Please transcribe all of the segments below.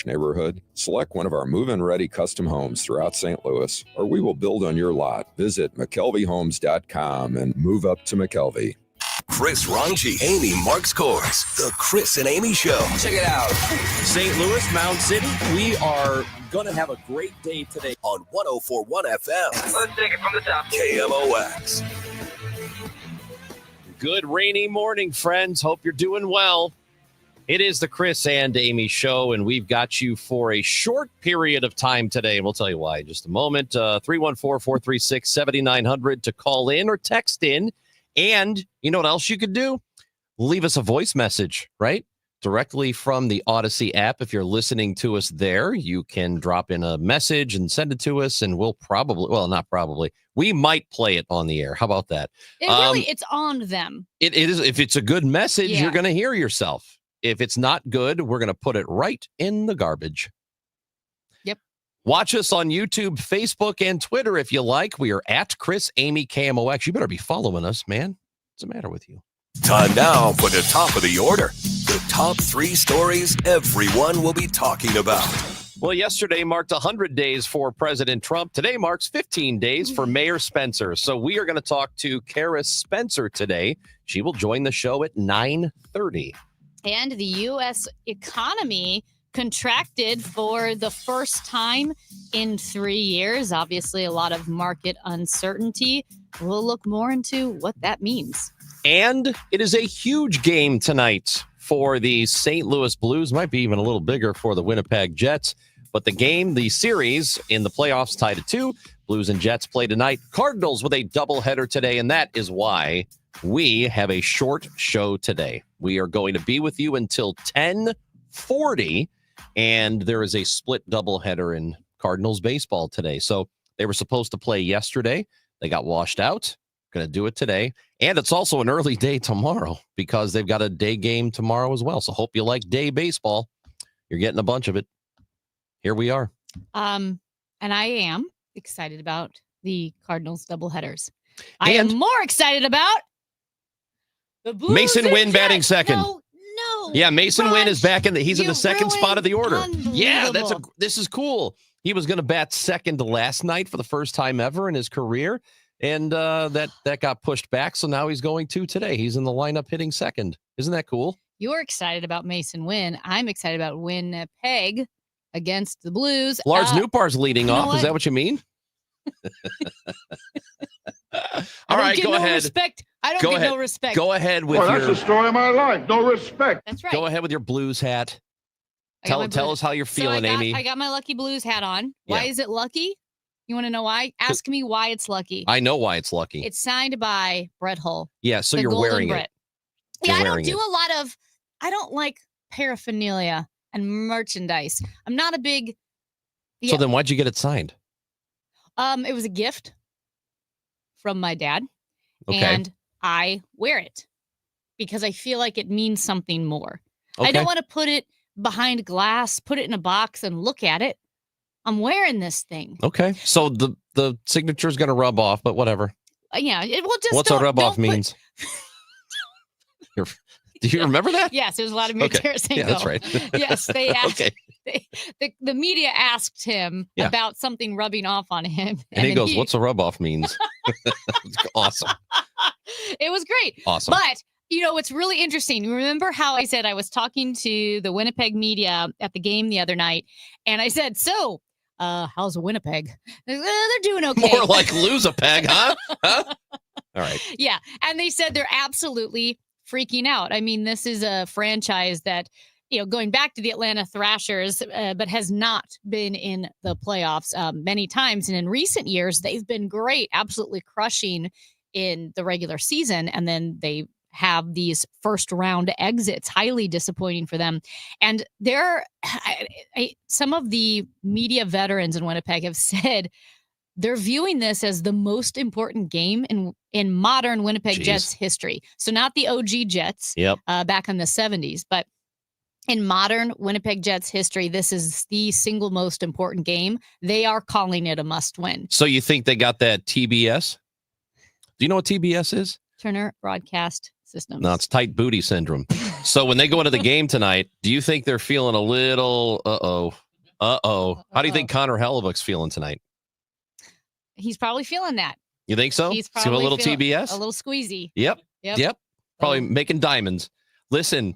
neighborhood? Select one of our move-in ready custom homes throughout St. Louis, or we will build on your lot. Visit McKelveyHomes.com and move up to McKelvey. Chris Ronchi, Amy Marks Kors, The Chris and Amy Show. Check it out. St. Louis, Mound City, we are going to have a great day today On 104.1 FM. Let's take it from the top. KMOX. Good rainy morning, friends. Hope you're doing well. It is the Chris and Amy Show, and we've got you for a short period of time today. And we'll tell you why in just a moment. 314-436-7900 to call in or text in. And you know what else you could do? Leave us a voice message, right? Directly from the Odyssey app. If you're listening to us there, you can drop in a message and send it to us, and we'll probably, well, not probably, we might play it on the air. How about that? It's on them. It is. If it's a good message, Yeah. you're going to hear yourself. If it's not good, we're going to put it right in the garbage. Yep. Watch us on YouTube, Facebook, and Twitter if you like. We are at Chris Amy KMOX. You better be following us, man. What's the matter with you? Time now for the top of the order. The top 3 stories everyone will be talking about. Well, yesterday marked 100 days for President Trump. Today marks 15 days for Mayor Spencer. So we are going to talk to Kara Spencer today. She will join the show at 9:30. And the U.S. economy contracted for the first time in 3 years. Obviously, a lot of market uncertainty. We'll look more into what that means. And it is a huge game tonight for the St. Louis Blues. Might be even a little bigger for the Winnipeg Jets. But the game, the series in the playoffs tied at 2. Blues and Jets play tonight. Cardinals with a doubleheader today. And that is why we have a short show today. We are going to be with you until 10:40. And there is a split doubleheader in Cardinals baseball today. So they were supposed to play yesterday. They got washed out. Going to do it today. And it's also an early day tomorrow because they've got a day game tomorrow as well. So hope you like day baseball. You're getting a bunch of it. Here we are. And I am excited about the Cardinals doubleheaders. I And- am more excited about the Blues Mason and Wynn batting Jets. second. No. Yeah, Mason Wynn is back in he's in You the second spot of the order. ruined- Yeah, unbelievable. this is cool. He was going to bat second last night for the first time ever in his career. And that got pushed back. So now he's going to today. He's in the lineup hitting second. Isn't that cool? You're excited about Mason Wynn. I'm excited about Winnipeg against the Blues. Lars Nootbaar's leading you know off. what? Is that what you mean? I All don't right, get go no ahead. Respect. I don't Go get ahead. no respect. Go ahead with That's the your story of my life. No respect. That's right. go ahead with your Blues hat. I got my Tell Blues- us how you're So feeling, Amy. I got my Lucky Blues hat on. Why Yeah. is it lucky? You want to know why? Ask me why it's lucky. I know why it's lucky. It's signed by Brett Hull. Yeah, so the you're Golden wearing Brett. it. Yeah, You're I don't wearing do it. a lot of. I don't like paraphernalia and merchandise. I'm not a big. So Yeah. then why'd you get it signed? It was a gift from my dad, Okay. and I wear it because I feel like it means something more. Okay. I don't want to put it behind glass, put it in a box, and look at it. I'm wearing this thing. Okay. So the signature is going to rub off, but whatever. Yeah, it will just. What's a don't- rub off don't put- means? Do you remember that? Yes, it was Vladimir Okay. Tarasenko. Yeah, that's right. Yes, they asked. Okay. The media asked him Yeah. about something rubbing off on him, And he then goes, "What's a rub off means?" It's awesome. It was great. Awesome. But you know, it's really interesting. You remember how I said I was talking to the Winnipeg media at the game the other night, and I said, "So, how's Winnipeg?" They're doing okay. More like lose a peg, huh? Huh? All right. Yeah. And they said they're absolutely freaking out. I mean, this is a franchise that, you know, going back to the Atlanta Thrashers, but has not been in the playoffs many times. And in recent years, they've been great, absolutely crushing in the regular season. And then they have these first round exits, highly disappointing for them. And some of the media veterans in Winnipeg have said they're viewing this as the most important game in modern Winnipeg Jeez. Jets history. So not the OG Jets Yep. back in the 70s, but in modern Winnipeg Jets history, this is the single most important game. They are calling it a must win. So you think they got that TBS? Do you know what TBS is? Turner Broadcast Systems. No, it's tight booty syndrome. So when they go into the game tonight, do you think they're feeling a little How do you think Connor Hellebuck's feeling tonight? He's probably feeling that. You think so? He's See a probably little feeling TBS? a little squeezy. Yep. Probably Oh. making diamonds. Listen,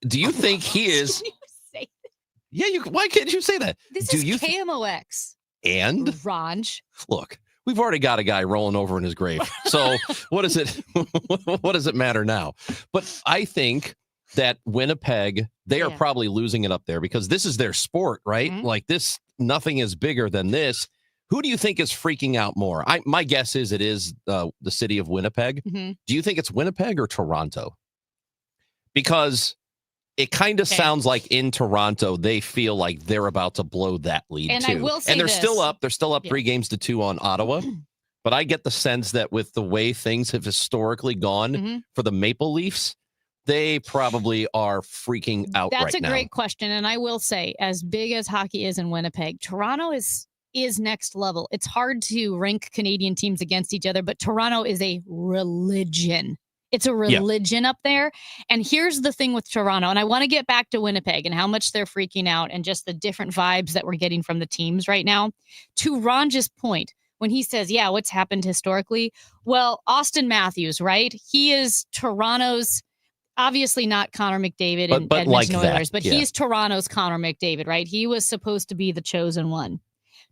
do you think he is? Can you say that? Yeah, why can't you say that? This Do is you KMOX. And Ranj. look, we've already got a guy rolling over in his grave. So what does it matter now? But I think that Winnipeg, they are Yeah. probably losing it up there because this is their sport, right? Mhm. Like this, nothing is bigger than this. Who do you think is freaking out more? My guess is it is the city of Winnipeg. Mhm. Do you think it's Winnipeg or Toronto? Because it kind of Okay. sounds like in Toronto, they feel like they're about to blow that lead And too. I will say and they're still this. up. They're still up Yeah. 3-2 on Ottawa. But I get the sense that with the way things have historically gone Mhm. for the Maple Leafs, they probably are freaking out That's right a now. great question. And I will say, as big as hockey is in Winnipeg, Toronto is next level. It's hard to rank Canadian teams against each other, but Toronto is a religion. It's a religion up there. And here's the thing with Toronto, and I want to get back to Winnipeg and how much they're freaking out and just the different vibes that we're getting from the teams right now. To Ranj's point, when he says, yeah, what's happened historically? Well, Austin Matthews, right? He is Toronto's, obviously not Connor McDavid and but Edmonton like that, Oilers, but yeah. he's Toronto's Connor McDavid, right? He was supposed to be the chosen one.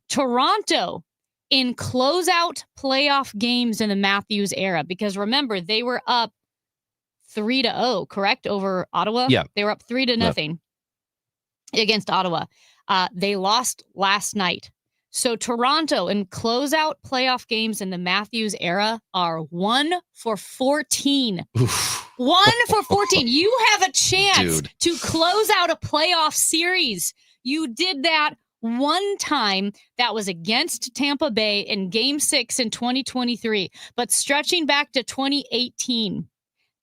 Toronto in closeout playoff games in the Matthews era, because remember, they were up 3-0, correct? Over Ottawa? Yeah. They were up 3-0 against Ottawa. They lost last night. So Toronto in closeout playoff games in the Matthews era are 1 for 14. Oof. 1 for 14. You have a chance Dude. to close out a playoff series. You did that one time. That was against Tampa Bay in Game 6 in 2023. But stretching back to 2018,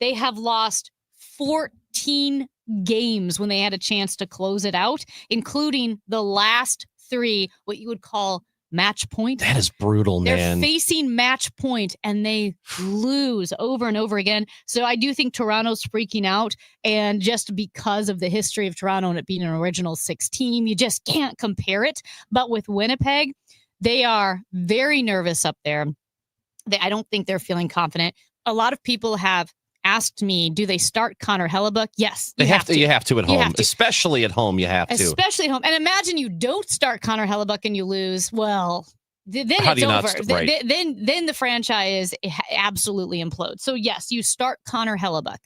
they have lost 14 games when they had a chance to close it out, including the last 3, what you would call match point. That is brutal, They're man. facing match point and they lose over and over again. So I do think Toronto's freaking out. And just because of the history of Toronto and it being an original 6 team, you just can't compare it. But with Winnipeg, they are very nervous up there. I don't think they're feeling confident. A lot of people have asked me, do they start Connor Hellebuck? Yes. You have to at You home, have to. especially at home. You have to. Especially at home. And imagine you don't start Connor Hellebuck and you lose. Well, then How do it's you not over. right. Then the franchise absolutely implodes. So yes, you start Connor Hellebuck,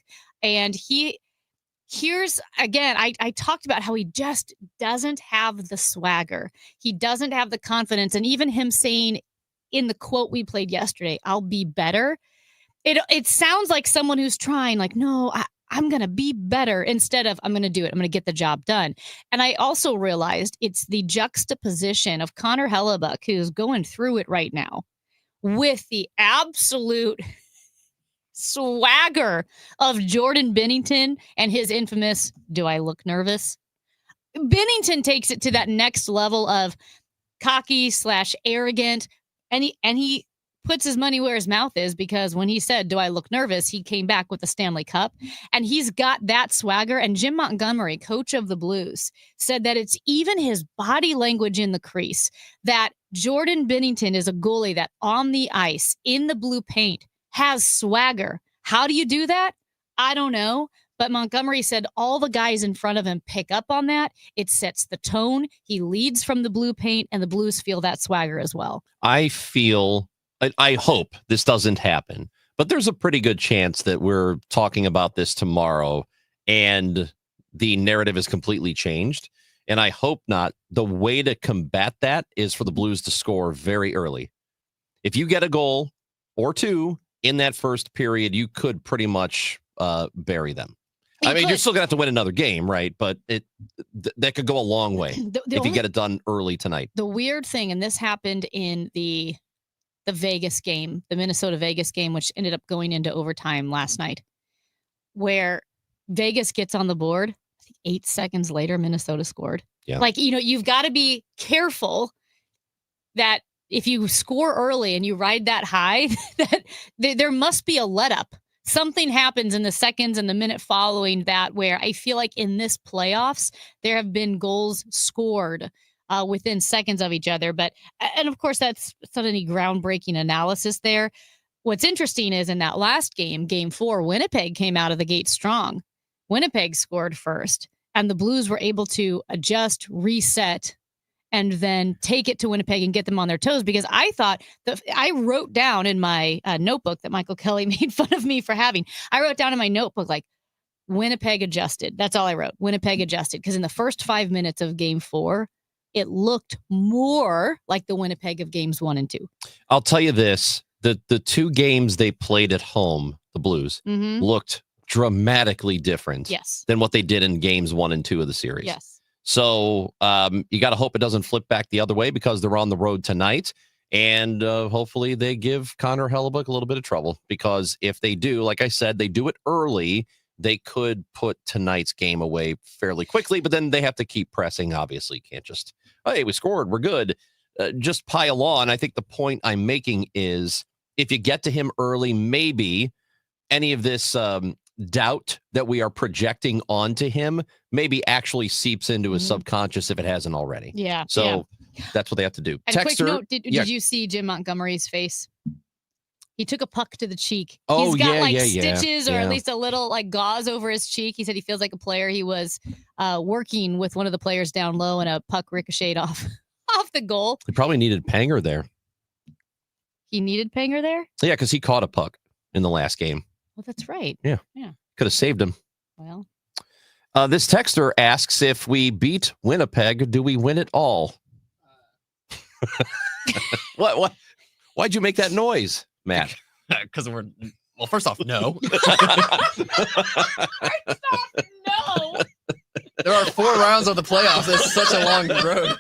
and here's again. I talked about how he just doesn't have the swagger. He doesn't have the confidence, and even him saying in the quote we played yesterday, "I'll be better." It sounds like someone who's trying, like, no, I'm going to be better instead of I'm going to do it. I'm going to get the job done. And I also realized it's the juxtaposition of Connor Hellebuck, who's going through it right now, with the absolute swagger of Jordan Binnington and his infamous, do I look nervous? Binnington takes it to that next level of cocky / arrogant. And he puts his money where his mouth is, because when he said, do I look nervous? He came back with the Stanley Cup, and he's got that swagger. And Jim Montgomery, coach of the Blues, said that it's even his body language in the crease, that Jordan Binnington is a goalie that on the ice in the blue paint has swagger. How do you do that? I don't know. But Montgomery said all the guys in front of him pick up on that. It sets the tone. He leads from the blue paint, and the Blues feel that swagger as well. I hope this doesn't happen, but there's a pretty good chance that we're talking about this tomorrow and the narrative is completely changed. And I hope not. The way to combat that is for the Blues to score very early. If you get a goal or 2 in that first period, you could pretty much bury them. You're still gonna have to win another game, right? But that could go a long way if you get it done early tonight. The weird thing, and this happened in the Vegas game, the Minnesota Vegas game, which ended up going into overtime last night, where Vegas gets on the board. I think 8 seconds later, Minnesota scored. Yeah. Like, you've got to be careful that if you score early and you ride that high, that there must be a let up something happens in the seconds and the minute following that where I feel like in this playoffs, there have been goals scored within seconds of each other. And of course, that's not any groundbreaking analysis there. What's interesting is in that last game, game 4, Winnipeg came out of the gate strong. Winnipeg scored first, and the Blues were able to adjust, reset, and then take it to Winnipeg and get them on their toes, because I thought I wrote down in my notebook that Michael Kelly made fun of me for having. I wrote down in my notebook, like, Winnipeg adjusted. That's all I wrote. Winnipeg adjusted. Because in the first 5 minutes of game 4, it looked more like the Winnipeg of games 1 and 2. I'll tell you this. The 2 games they played at home, the Blues, looked dramatically different than what they did in games 1 and 2 of the series. Yes. So you got to hope it doesn't flip back the other way, because they're on the road tonight. And hopefully they give Connor Hellebuyck a little bit of trouble, because if they do, like I said, they do it early, they could put tonight's game away fairly quickly. But then they have to keep pressing. Obviously, can't just, hey, we scored, we're good. Just pile on. I think the point I'm making is, if you get to him early, maybe any of this doubt that we are projecting onto him maybe actually seeps into his subconscious if it hasn't already. Yeah. So that's what they have to do. And quick note, did you see Jim Montgomery's face? He took a puck to the cheek. He's got stitches or at least a little like gauze over his cheek. He said he feels like a player. He was working with one of the players down low, and a puck ricocheted off the goal. He probably needed Panger there. He needed Panger there? Yeah, because he caught a puck in the last game. Well, that's right. Yeah. Could have saved him. Well, this texter asks, if we beat Winnipeg, do we win it all? What? Why'd you make that noise, Matt? Because well, first off, no. No. There are 4 rounds of the playoffs. It's such a long road.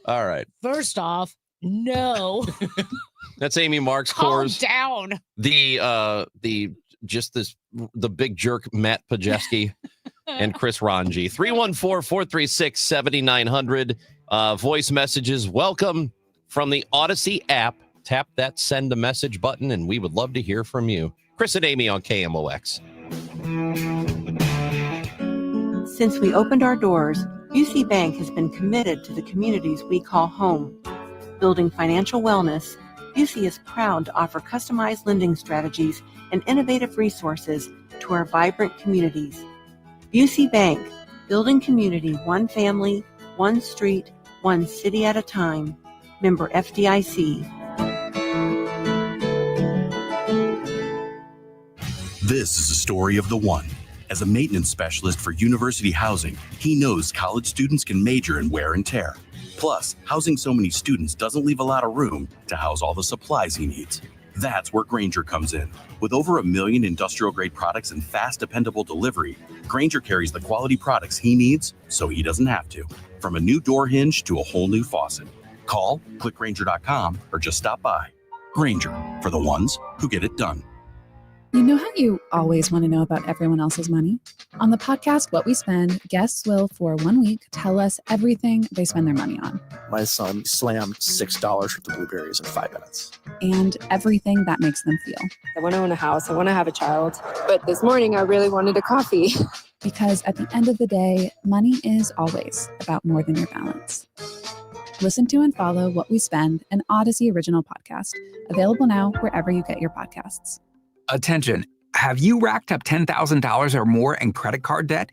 All right. First off, no. That's Amy Marks Calm Coors. down. The big jerk Matt Pajeski and Chris Ranji. 314-436-7900. Voice messages. Welcome from the Odyssey app. Tap that send a message button, and we would love to hear from you. Chris and Amy on KMOX. Since we opened our doors, UC Bank has been committed to the communities we call home. Building financial wellness, UC is proud to offer customized lending strategies and innovative resources to our vibrant communities. UC Bank, building community one family, one street, one city at a time. Member FDIC. This is a story of the one. As a maintenance specialist for University Housing, he knows college students can major in wear and tear. Plus, housing so many students doesn't leave a lot of room to house all the supplies he needs. That's where Grainger comes in. With over 1 million industrial-grade products and fast, dependable delivery, Grainger carries the quality products he needs so he doesn't have to. From a new door hinge to a whole new faucet. Call, click Grainger.com, or just stop by. Grainger, for the ones who get it done. You know how you always want to know about everyone else's money? On the podcast, What We Spend, guests will, for 1 week, tell us everything they spend their money on. My son slammed $6 worth of blueberries in 5 minutes. And everything that makes them feel. I want to own a house. I want to have a child. But this morning, I really wanted a coffee. Because at the end of the day, money is always about more than your balance. Listen to and follow What We Spend, an Odyssey original podcast. Available now wherever you get your podcasts. Attention, have you racked up $10,000 or more in credit card debt?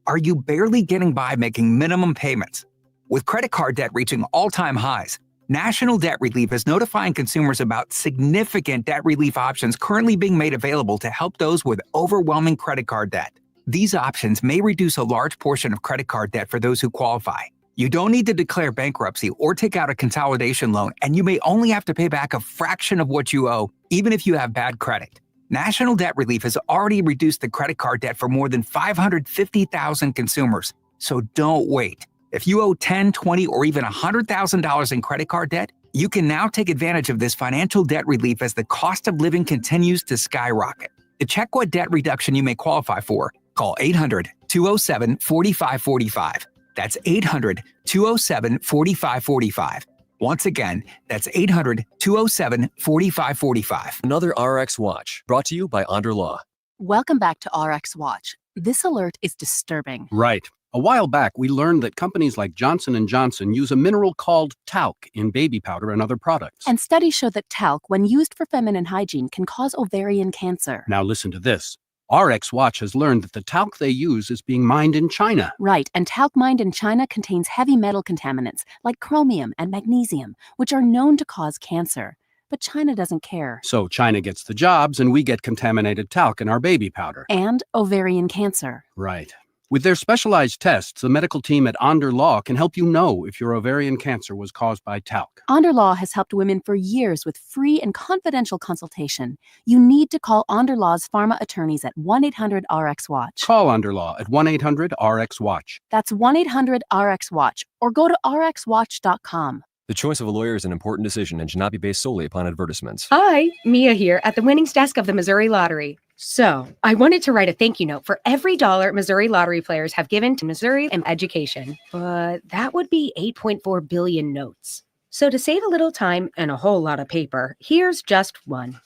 Are you barely getting by making minimum payments? With credit card debt reaching all-time highs, National Debt Relief is notifying consumers about significant debt relief options currently being made available to help those with overwhelming credit card debt. These options may reduce a large portion of credit card debt for those who qualify. You don't need to declare bankruptcy or take out a consolidation loan, and you may only have to pay back a fraction of what you owe, even if you have bad credit. National Debt Relief has already reduced the credit card debt for more than 550,000 consumers. So don't wait. If you owe $10,000, $20,000, or even $100,000 in credit card debt, you can now take advantage of this financial debt relief as the cost of living continues to skyrocket. To check what debt reduction you may qualify for, call 800-207-4545. That's 800-207-4545. Once again, that's 800-207-4545. Another RX Watch, brought to you by Onder Law. Welcome back to RX Watch. This alert is disturbing. Right. A while back, we learned that companies like Johnson & Johnson use a mineral called talc in baby powder and other products. And studies show that talc, when used for feminine hygiene, can cause ovarian cancer. Now listen to this. RX Watch has learned that the talc they use is being mined in China. Right, and talc mined in China contains heavy metal contaminants like chromium and magnesium, which are known to cause cancer. But China doesn't care. So China gets the jobs and we get contaminated talc in our baby powder. And ovarian cancer. Right. With their specialized tests, the medical team at Onder Law can help you know if your ovarian cancer was caused by talc. Onder Law has helped women for years with free and confidential consultation. You need to call Onder Law's pharma attorneys at 1-800-RX-WATCH. Call Onder Law at 1-800-RX-WATCH. That's 1-800-RX-WATCH, or go to rxwatch.com. The choice of a lawyer is an important decision and should not be based solely upon advertisements. Hi, Mia here at the winnings desk of the Missouri Lottery. So, I wanted to write a thank you note for every dollar Missouri Lottery players have given to Missouri and education, but that would be 8.4 billion notes. So to save a little time and a whole lot of paper, here's just one.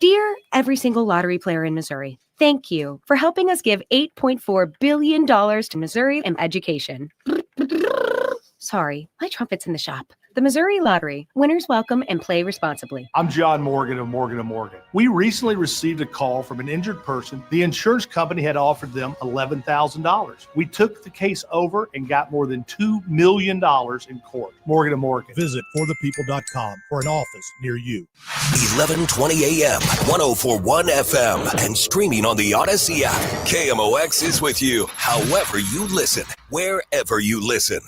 Dear every single lottery player in Missouri, thank you for helping us give $8.4 billion to Missouri and education. Sorry, my trumpet's in the shop. The Missouri Lottery. Winners welcome and play responsibly. I'm John Morgan of Morgan & Morgan. We recently received a call from an injured person. The insurance company had offered them $11,000. We took the case over and got more than $2 million in court. Morgan & Morgan. Visit forthepeople.com for an office near you. 11:20 a.m., 104.1 FM, and streaming on the Odyssey app. KMOX is with you however you listen, wherever you listen.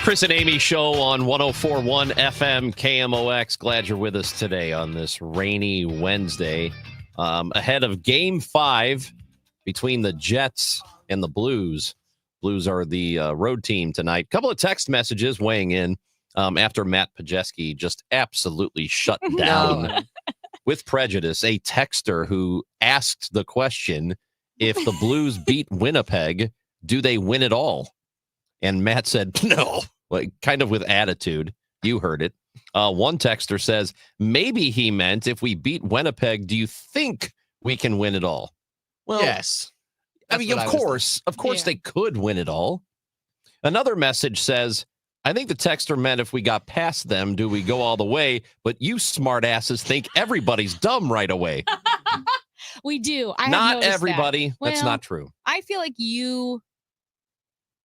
Chris and Amy show on 104.1 FM KMOX. Glad you're with us today on this rainy Wednesday. Ahead of Game 5 between the Jets and the Blues. Blues are the road team tonight. Couple of text messages weighing in after Matt Pajeski just absolutely shut down with prejudice. A texter who asked the question, if the Blues beat Winnipeg, do they win it all? And Matt said, no. Like, kind of with attitude. You heard it. One texter says, maybe he meant if we beat Winnipeg, do you think we can win it all? Well, yes. I mean, of course they could win it all. Another message says, I think the texter meant if we got past them, do we go all the way? But you smartasses think everybody's dumb right away. We do. Not everybody. That. That's not true. I feel like you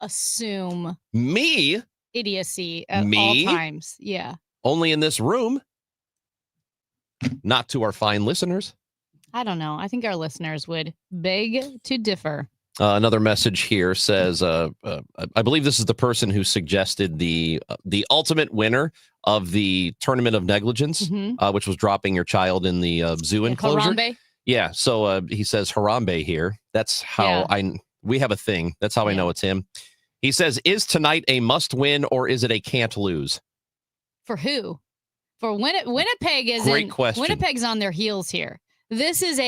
assume me idiocy at all times. Yeah. Only in this room. Not to our fine listeners. I don't know. I think our listeners would beg to differ. Another message here says, I believe this is the person who suggested the ultimate winner of the Tournament of Negligence, which was dropping your child in the zoo enclosure. Harambe? Yeah. So he says Harambe here. That's how we have a thing. That's how I know it's him. He says, is tonight a must win or is it a can't lose? For who? For Winnipeg is Great question. Winnipeg's on their heels here. This is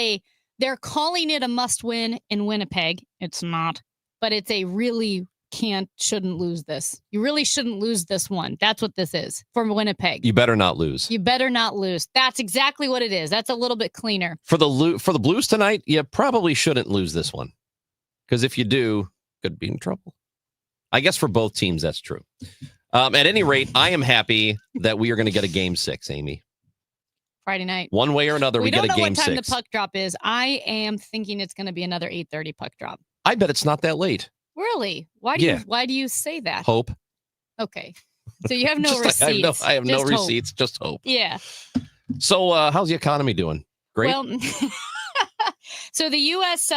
they're calling it a must win in Winnipeg. It's not, but it's a really shouldn't lose this. You really shouldn't lose this one. That's what this is for Winnipeg. You better not lose. You better not lose. That's exactly what it is. That's a little bit cleaner. For the Blues tonight, you probably shouldn't lose this one. Because if you do, could be in trouble. I guess for both teams, that's true. At any rate, I am happy that we are going to get a Game 6, Amy. Friday night. One way or another, we get a Game 6. We don't know what time the puck drop is. I am thinking it's going to be another 8:30 puck drop. I bet it's not that late. Really? Why do you say that? Hope. Okay. So you have no receipts. I have no receipts, just hope. Yeah. So how's the economy doing? Great. Well, so the U.S.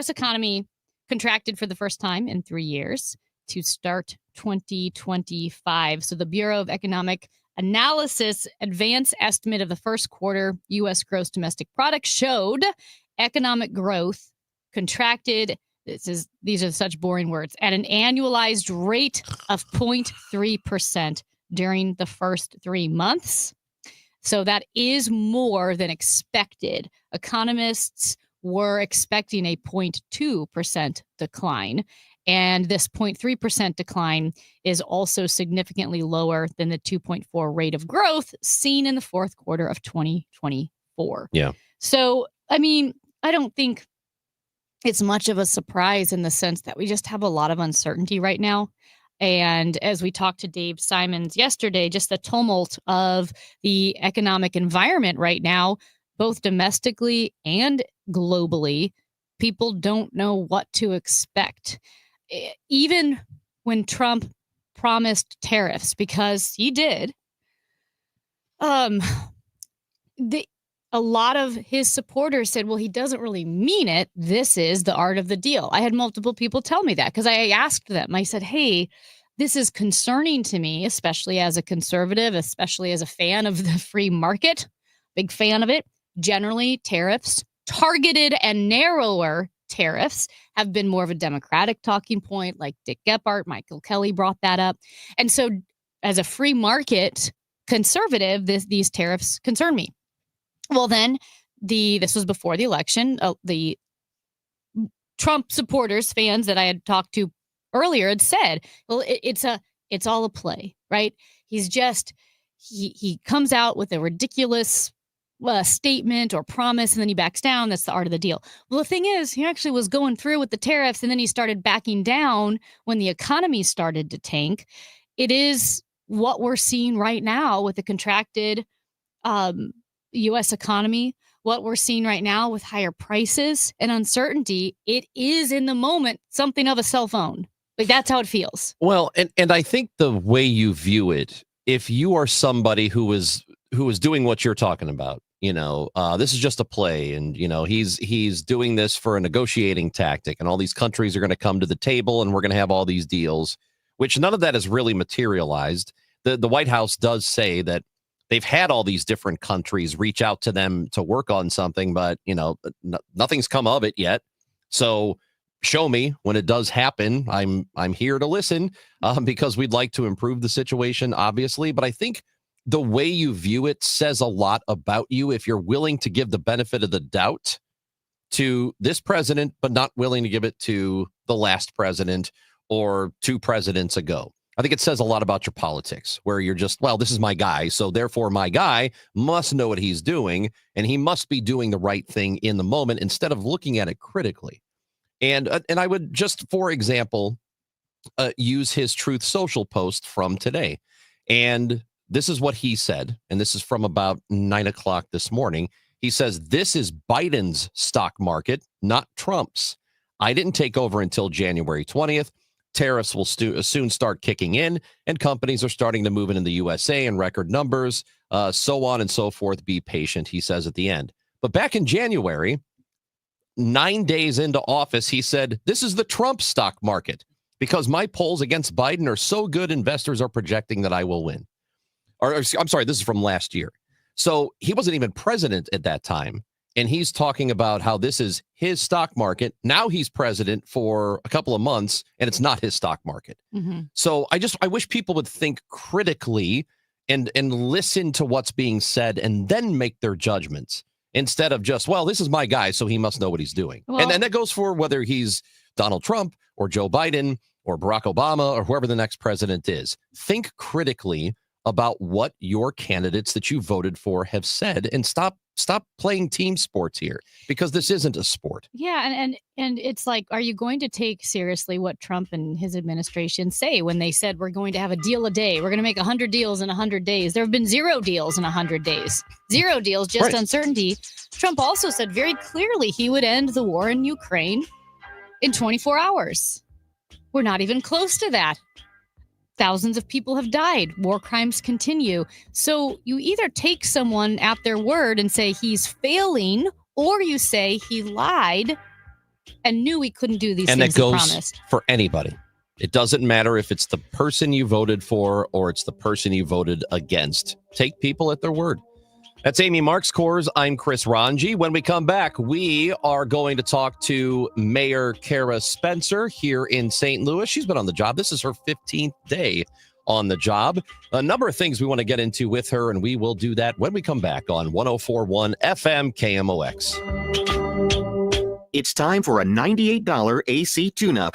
economy contracted for the first time in 3 years to start 2025. So the Bureau of Economic Analysis advanced estimate of the first quarter U.S. gross domestic product showed economic growth contracted. These are such boring words, at an annualized rate of 0.3% during the first 3 months. So that is more than expected. Economists were expecting a 0.2% decline. And this 0.3% decline is also significantly lower than the 2.4 rate of growth seen in the fourth quarter of 2024. Yeah. So, I mean, I don't think it's much of a surprise in the sense that we just have a lot of uncertainty right now. And as we talked to Dave Simons yesterday, just the tumult of the economic environment right now, both domestically and globally, people don't know what to expect. Even when Trump promised tariffs, because he did, a lot of his supporters said, well, he doesn't really mean it. This is the art of the deal. I had multiple people tell me that because I asked them. I said, hey, this is concerning to me, especially as a conservative, especially as a fan of the free market. Big fan of it. Generally, tariffs, targeted and narrower tariffs, have been more of a Democratic talking point, like Dick Gephardt, Michael Kelly brought that up. And so as a free market conservative, these tariffs concern me. Well, then this was before the election. The Trump supporters, fans that I had talked to earlier had said, well, it's all a play, right? He's just, he comes out with a ridiculous statement or promise, and then he backs down. That's the art of the deal. Well, the thing is, he actually was going through with the tariffs, and then he started backing down when the economy started to tank. It is what we're seeing right now with the contracted U.S. economy, what we're seeing right now with higher prices and uncertainty. It is in the moment something of a cell phone. Like, that's how it feels. Well, and I think the way you view it, if you are somebody who is doing what you're talking about, this is just a play, and he's doing this for a negotiating tactic, and all these countries are going to come to the table, and we're going to have all these deals, which none of that has really materialized. The White House does say that they've had all these different countries reach out to them to work on something, but nothing's come of it yet. So show me when it does happen. I'm here to listen because we'd like to improve the situation, obviously. But I think the way you view it says a lot about you if you're willing to give the benefit of the doubt to this president, but not willing to give it to the last president or 2 presidents ago. I think it says a lot about your politics, where you're just, well, this is my guy, so therefore my guy must know what he's doing, and he must be doing the right thing in the moment instead of looking at it critically. And I would just, for example, use his Truth Social post from today. And this is what he said, and this is from about 9 o'clock this morning. He says, this is Biden's stock market, not Trump's. I didn't take over until January 20th. Tariffs will soon start kicking in, and companies are starting to move into the USA in record numbers, so on and so forth. Be patient, he says at the end. But back in January, 9 days into office, he said, this is the Trump stock market because my polls against Biden are so good, investors are projecting that I will win. Or I'm sorry, this is from last year. So he wasn't even president at that time. And he's talking about how this is his stock market. Now he's president for a couple of months, and it's not his stock market. Mm-hmm. So I wish people would think critically and listen to what's being said and then make their judgments instead of just, well, this is my guy, so he must know what he's doing. Well, and that goes for whether he's Donald Trump or Joe Biden or Barack Obama or whoever the next president is. Think critically about what your candidates that you voted for have said, and stop playing team sports here, because this isn't a sport. Yeah, and it's like, are you going to take seriously what Trump and his administration say when they said we're going to have a deal a day? We're going to make 100 deals in 100 days. There have been 0 deals in 100 days. 0 deals, just Right. uncertainty. Trump also said very clearly he would end the war in Ukraine in 24 hours. We're not even close to that. Thousands of people have died. War crimes continue. So you either take someone at their word and say he's failing, or you say he lied and knew he couldn't do these And things that he goes promised. for anybody. It doesn't matter if it's the person you voted for or it's the person you voted against. Take people at their word. That's Amy Marks Coors. I'm Chris Ranji. When we come back, we are going to talk to Mayor Kara Spencer here in St. Louis. She's been on the job. This is her 15th day on the job. A number of things we want to get into with her, and we will do that when we come back on 104.1 FM KMOX. It's time for a $98 AC tune-up.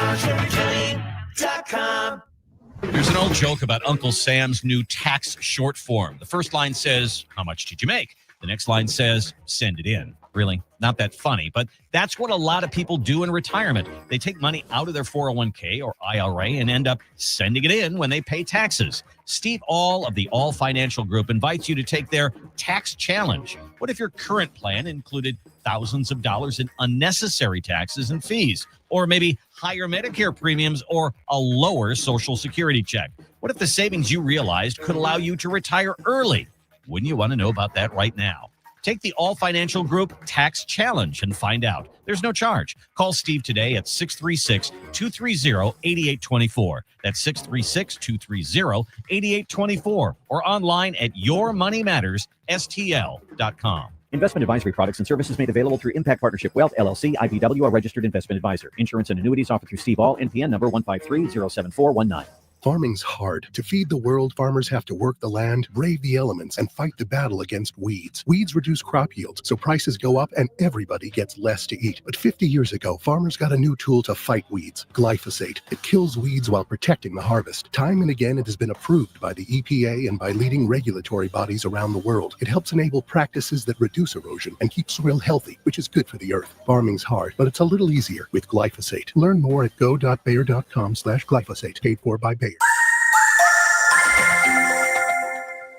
There's an old joke about Uncle Sam's new tax short form. The first line says, "How much did you make?" The next line says, "Send it in." Really, not that funny, but that's what a lot of people do in retirement. They take money out of their 401k or IRA and end up sending it in when they pay taxes. Steve All of the All Financial Group invites you to take their tax challenge. What if your current plan included thousands of dollars in unnecessary taxes and fees, or maybe higher Medicare premiums or a lower Social Security check? What if the savings you realized could allow you to retire early? Wouldn't you want to know about that right now? Take the All Financial Group Tax Challenge and find out. There's no charge. Call Steve today at 636-230-8824. That's 636-230-8824. Or online at yourmoneymattersstl.com. Investment advisory products and services made available through Impact Partnership Wealth, LLC, IBW, a registered investment advisor. Insurance and annuities offered through Steve All, NPN number 153-07419. Farming's hard. To feed the world, farmers have to work the land, brave the elements, and fight the battle against weeds. Weeds reduce crop yields, so prices go up and everybody gets less to eat. But 50 years ago, farmers got a new tool to fight weeds, glyphosate. It kills weeds while protecting the harvest. Time and again, it has been approved by the EPA and by leading regulatory bodies around the world. It helps enable practices that reduce erosion and keep soil healthy, which is good for the earth. Farming's hard, but it's a little easier with glyphosate. Learn more at go.bayer.com/glyphosate, paid for by Bayer.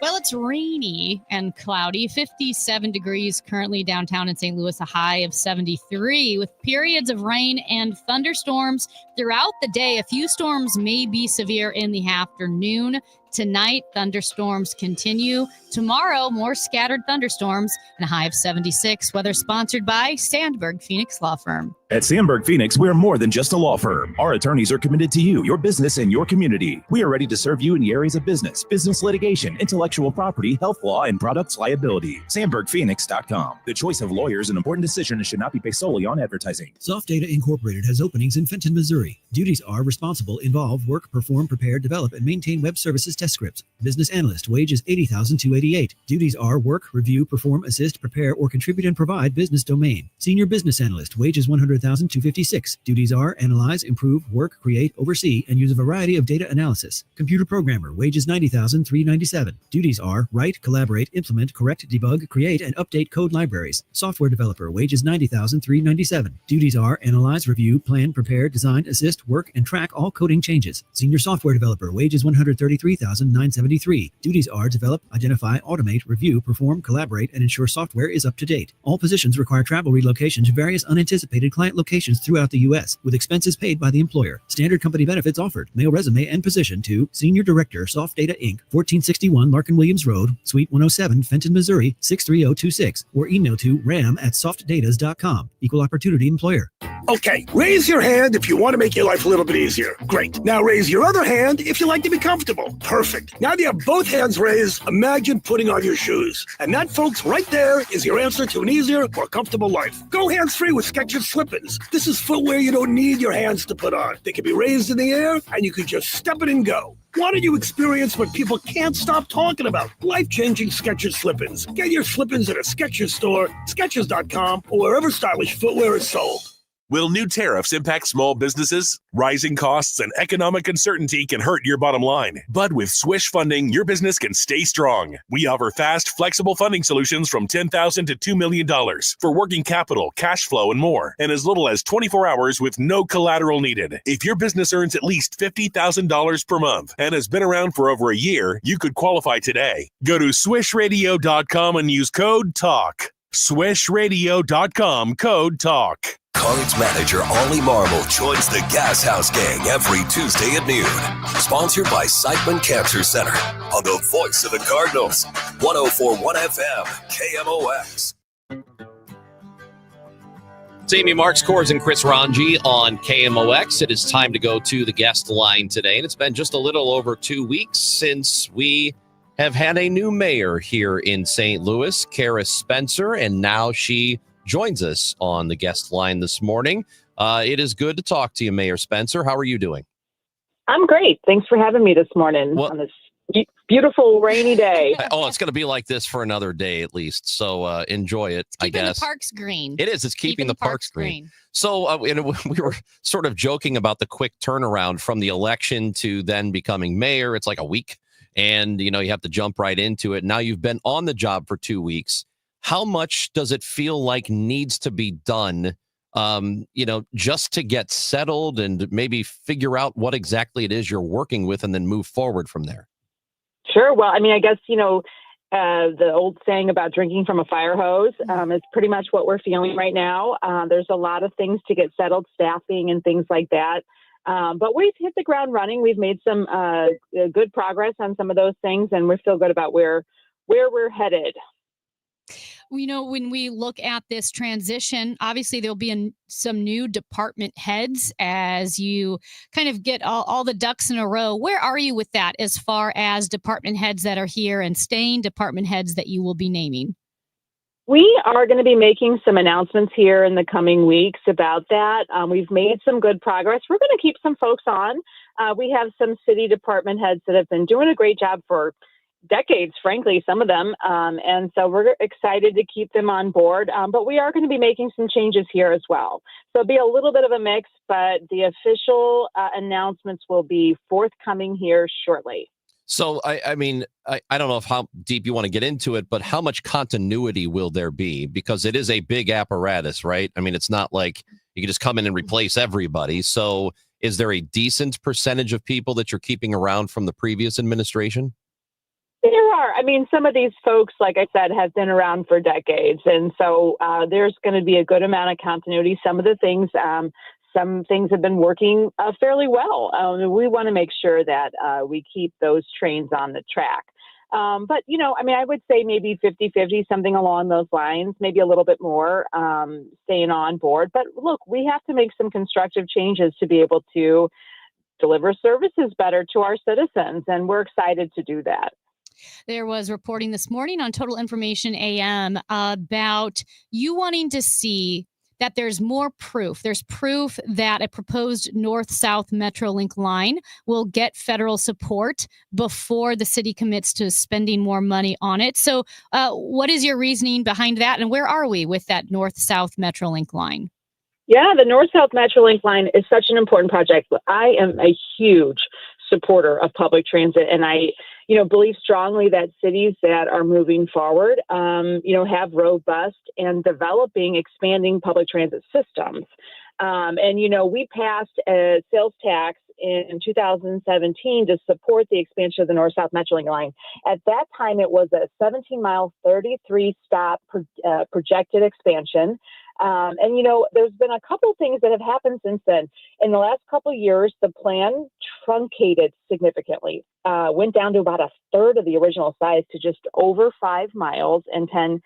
Well, it's rainy and cloudy, 57 degrees currently downtown in St. Louis, a high of 73, with periods of rain and thunderstorms throughout the day. A few storms may be severe in the afternoon. Tonight, thunderstorms continue. Tomorrow, more scattered thunderstorms and a high of 76. Weather sponsored by Sandberg Phoenix Law Firm. At Sandberg Phoenix, we're more than just a law firm. Our attorneys are committed to you, your business, and your community. We are ready to serve you in the areas of business litigation, intellectual property, health law, and products liability. SandbergPhoenix.com. The choice of lawyers is an important decision and should not be based solely on advertising. Soft Data Incorporated has openings in Fenton, Missouri. Duties are responsible, involve, work, perform, prepare, develop, and maintain web services test scripts. Business analyst, wages $80,288. Duties are work, review, perform, assist, prepare, or contribute and provide business domain. Senior business analyst, wages $100,256. Duties are analyze, improve, work, create, oversee, and use a variety of data analysis. Computer programmer, wages $90,397. Duties are write, collaborate, implement, correct, debug, create, and update code libraries. Software developer, wages $90,397. Duties are analyze, review, plan, prepare, design, assist, work, and track all coding changes. Senior software developer, wages $133,973. Duties are develop, identify, automate, review, perform, collaborate, and ensure software is up to date. All positions require travel relocation to various unanticipated client locations throughout the U.S., with expenses paid by the employer. Standard company benefits offered. Mail resume and position to Senior Director, Soft Data Inc., 1461 Larkin Williams Road, Suite 107, Fenton, Missouri, 63026, or email to ram@softdatas.com. Equal opportunity employer. Okay, raise your hand if you want to make your life a little bit easier. Great. Now raise your other hand if you like to be comfortable. Perfect. Now that you have both hands raised, imagine putting on your shoes. And that, folks, right there is your answer to an easier, more comfortable life. Go hands-free with Skechers Slip-ins. This is footwear you don't need your hands to put on. They can be raised in the air, and you can just step it and go. Why don't you experience what people can't stop talking about? Life-changing Skechers Slip-ins. Get your Slip-ins at a Skechers store, Skechers.com, or wherever stylish footwear is sold. Will new tariffs impact small businesses? Rising costs and economic uncertainty can hurt your bottom line. But with Swish Funding, your business can stay strong. We offer fast, flexible funding solutions from $10,000 to $2 million for working capital, cash flow, and more, and as little as 24 hours with no collateral needed. If your business earns at least $50,000 per month and has been around for over a year, you could qualify today. Go to swishradio.com and use code TALK. swishradio.com, code TALK. Cards manager Ollie Marble joins the Gas House Gang every Tuesday at noon. Sponsored by Siteman Cancer Center on the voice of the Cardinals. 104.1 FM, KMOX. It's Amy Marks, Kors, and Chris Ranji on KMOX. It is time to go to the guest line today. And it's been just a little over 2 weeks since we have had a new mayor here in St. Louis, Kara Spencer, and now she joins us on the guest line this morning. It is good to talk to you, Mayor Spencer. How are you doing? I'm great. Thanks for having me this morning on this beautiful rainy day. Oh, it's going to be like this for another day at least. So enjoy it, I Keeping guess. the parks green. It is. It's keeping the parks green. So we were sort of joking about the quick turnaround from the election to then becoming mayor. It's like a week. And, you have to jump right into it. Now you've been on the job for 2 weeks. How much does it feel like needs to be done, just to get settled and maybe figure out what exactly it is you're working with and then move forward from there? Sure. Well, I mean, I guess, the old saying about drinking from a fire hose is pretty much what we're feeling right now. There's a lot of things to get settled, staffing and things like that. But we've hit the ground running. We've made some good progress on some of those things, and we feel good about where we're headed. When we look at this transition, obviously there'll be some new department heads as you kind of get all the ducks in a row. Where are you with that as far as department heads that are here and staying, department heads that you will be naming? We are going to be making some announcements here in the coming weeks about that. We've made some good progress. We're going to keep some folks on. We have some city department heads that have been doing a great job for decades, frankly, some of them. And so we're excited to keep them on board. But we are going to be making some changes here as well. So it'll be a little bit of a mix, but the official announcements will be forthcoming here shortly. So, I mean, I don't know how deep you want to get into it, but how much continuity will there be? Because it is a big apparatus, right? I mean, it's not like you can just come in and replace everybody. So is there a decent percentage of people that you're keeping around from the previous administration? There are. I mean, some of these folks, like I said, have been around for decades. And so there's going to be a good amount of continuity. Some of the things, some things have been working fairly well. We want to make sure that we keep those trains on the track. But, I would say maybe 50-50, something along those lines, maybe a little bit more staying on board. But look, we have to make some constructive changes to be able to deliver services better to our citizens. And we're excited to do that. There was reporting this morning on Total Information AM about you wanting to see that there's more proof. There's proof that a proposed north-south Metrolink line will get federal support before the city commits to spending more money on it. So what is your reasoning behind that? And where are we with that north-south Metrolink line? Yeah, the north-south Metrolink line is such an important project. I am a huge supporter of public transit, and I believe strongly that cities that are moving forward, have robust and developing, expanding public transit systems. We passed a sales tax in 2017 to support the expansion of the North-South Metrolink line. At that time, it was a 17-mile, 33-stop projected expansion. There's been a couple things that have happened since then. In the last couple of years, the plan truncated significantly, went down to about a third of the original size to just over 5 miles and 10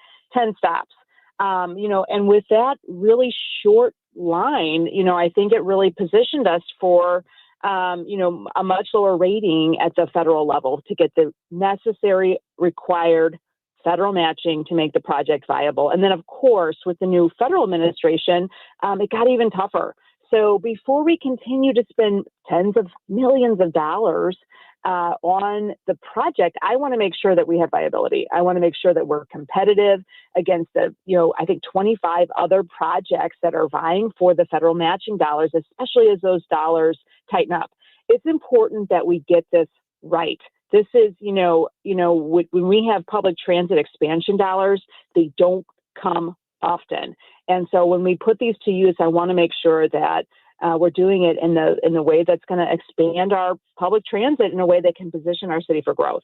stops. And with that really short line, I think it really positioned us for, a much lower rating at the federal level to get the necessary required federal matching to make the project viable. And then, of course, with the new federal administration, it got even tougher. So before we continue to spend tens of millions of dollars on the project, I want to make sure that we have viability. I want to make sure that we're competitive against the, I think 25 other projects that are vying for the federal matching dollars, especially as those dollars tighten up. It's important that we get this right. This is, when we have public transit expansion dollars, they don't come often. And so when we put these to use, I want to make sure that we're doing it in the way that's going to expand our public transit in a way that can position our city for growth.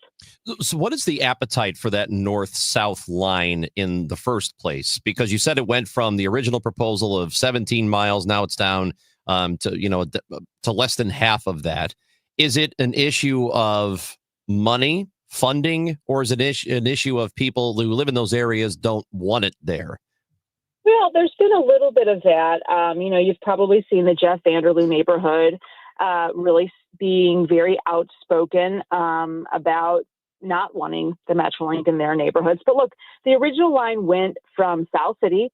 So what is the appetite for that north-south line in the first place? Because you said it went from the original proposal of 17 miles. Now it's down to less than half of that. Is it an issue of money, funding, or is it an issue of people who live in those areas don't want it there? Well, there's been a little bit of that. You've probably seen the Jeff Vanderloo neighborhood really being very outspoken about not wanting the Metrolink in their neighborhoods. But look, the original line went from South City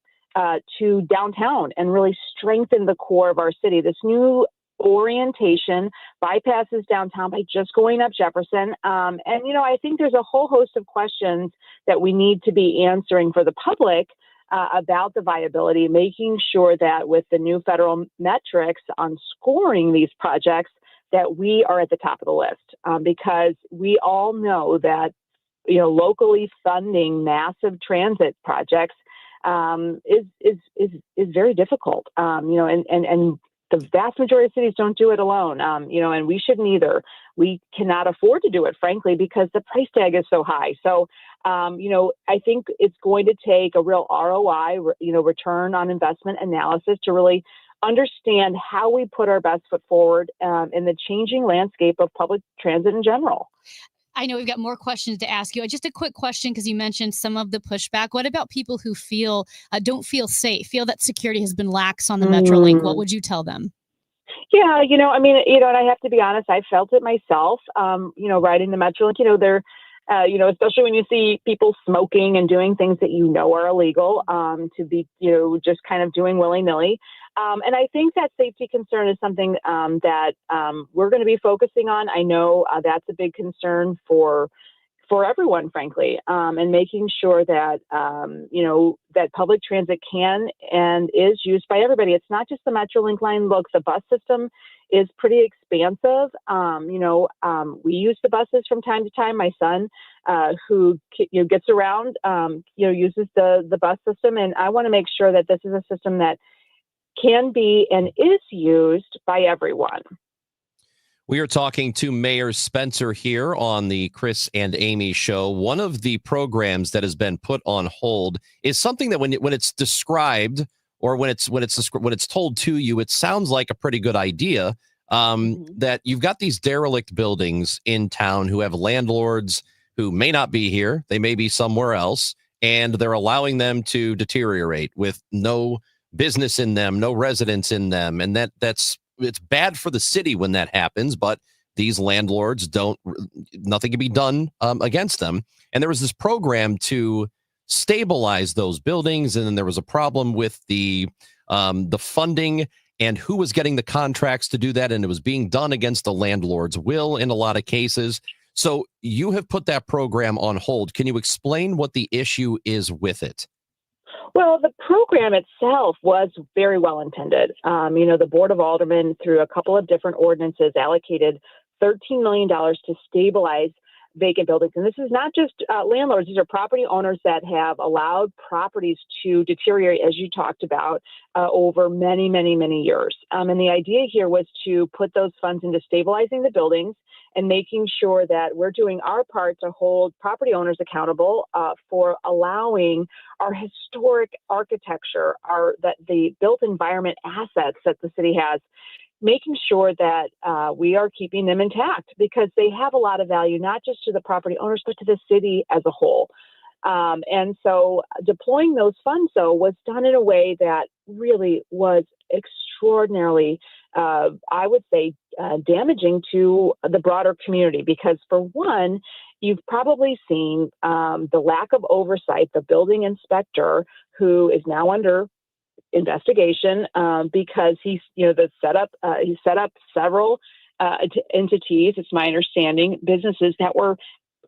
to downtown and really strengthened the core of our city. This new orientation, bypasses downtown by just going up Jefferson. And, I think there's a whole host of questions that we need to be answering for the public about the viability, making sure that with the new federal metrics on scoring these projects, that we are at the top of the list, because we all know that, locally funding massive transit projects is very difficult, and the vast majority of cities don't do it alone, and we shouldn't either. We cannot afford to do it, frankly, because the price tag is so high. So, I think it's going to take a real ROI, return on investment analysis to really understand how we put our best foot forward in the changing landscape of public transit in general. I know we've got more questions to ask you. Just a quick question, because you mentioned some of the pushback. What about people who don't feel safe, feel that security has been lax on the Metrolink? What would you tell them? Yeah, and I have to be honest, I felt it myself, riding the Metrolink, they're, especially when you see people smoking and doing things that are illegal, to be, just kind of doing willy-nilly. And I think that safety concern is something that we're going to be focusing on. I know that's a big concern for everyone, frankly, and making sure that, that public transit can and is used by everybody. It's not just the Metrolink line. Look, the bus system is pretty expansive. We use the buses from time to time. My son, who gets around, uses the bus system. And I want to make sure that this is a system that can be and is used by everyone. We are talking to Mayor Spencer here on the Chris and Amy show. One of the programs that has been put on hold is something that when it's described or when it's told to you, it sounds like a pretty good idea. That you've got these derelict buildings in town who have landlords who may not be here, they may be somewhere else, and they're allowing them to deteriorate with no business in them, no residents in them, and it's bad for the city when that happens, but these landlords nothing can be done against them. And there was this program to stabilize those buildings, and then there was a problem with the funding and who was getting the contracts to do that, and it was being done against the landlord's will in a lot of cases. So you have put that program on hold. Can you explain what the issue is with it? Well, the program itself was very well intended. The Board of Aldermen, through a couple of different ordinances, allocated $13 million to stabilize vacant buildings. And this is not just landlords. These are property owners that have allowed properties to deteriorate, as you talked about, over many, many, many years. And the idea here was to put those funds into stabilizing the buildings and making sure that we're doing our part to hold property owners accountable for allowing our historic architecture, the built environment assets that the city has, making sure that we are keeping them intact, because they have a lot of value, not just to the property owners, but to the city as a whole. And so deploying those funds, though, was done in a way that really was extraordinarily, I would say, damaging to the broader community. Because for one, you've probably seen the lack of oversight. The building inspector, who is now under investigation because he set up several entities, it's my understanding, businesses that were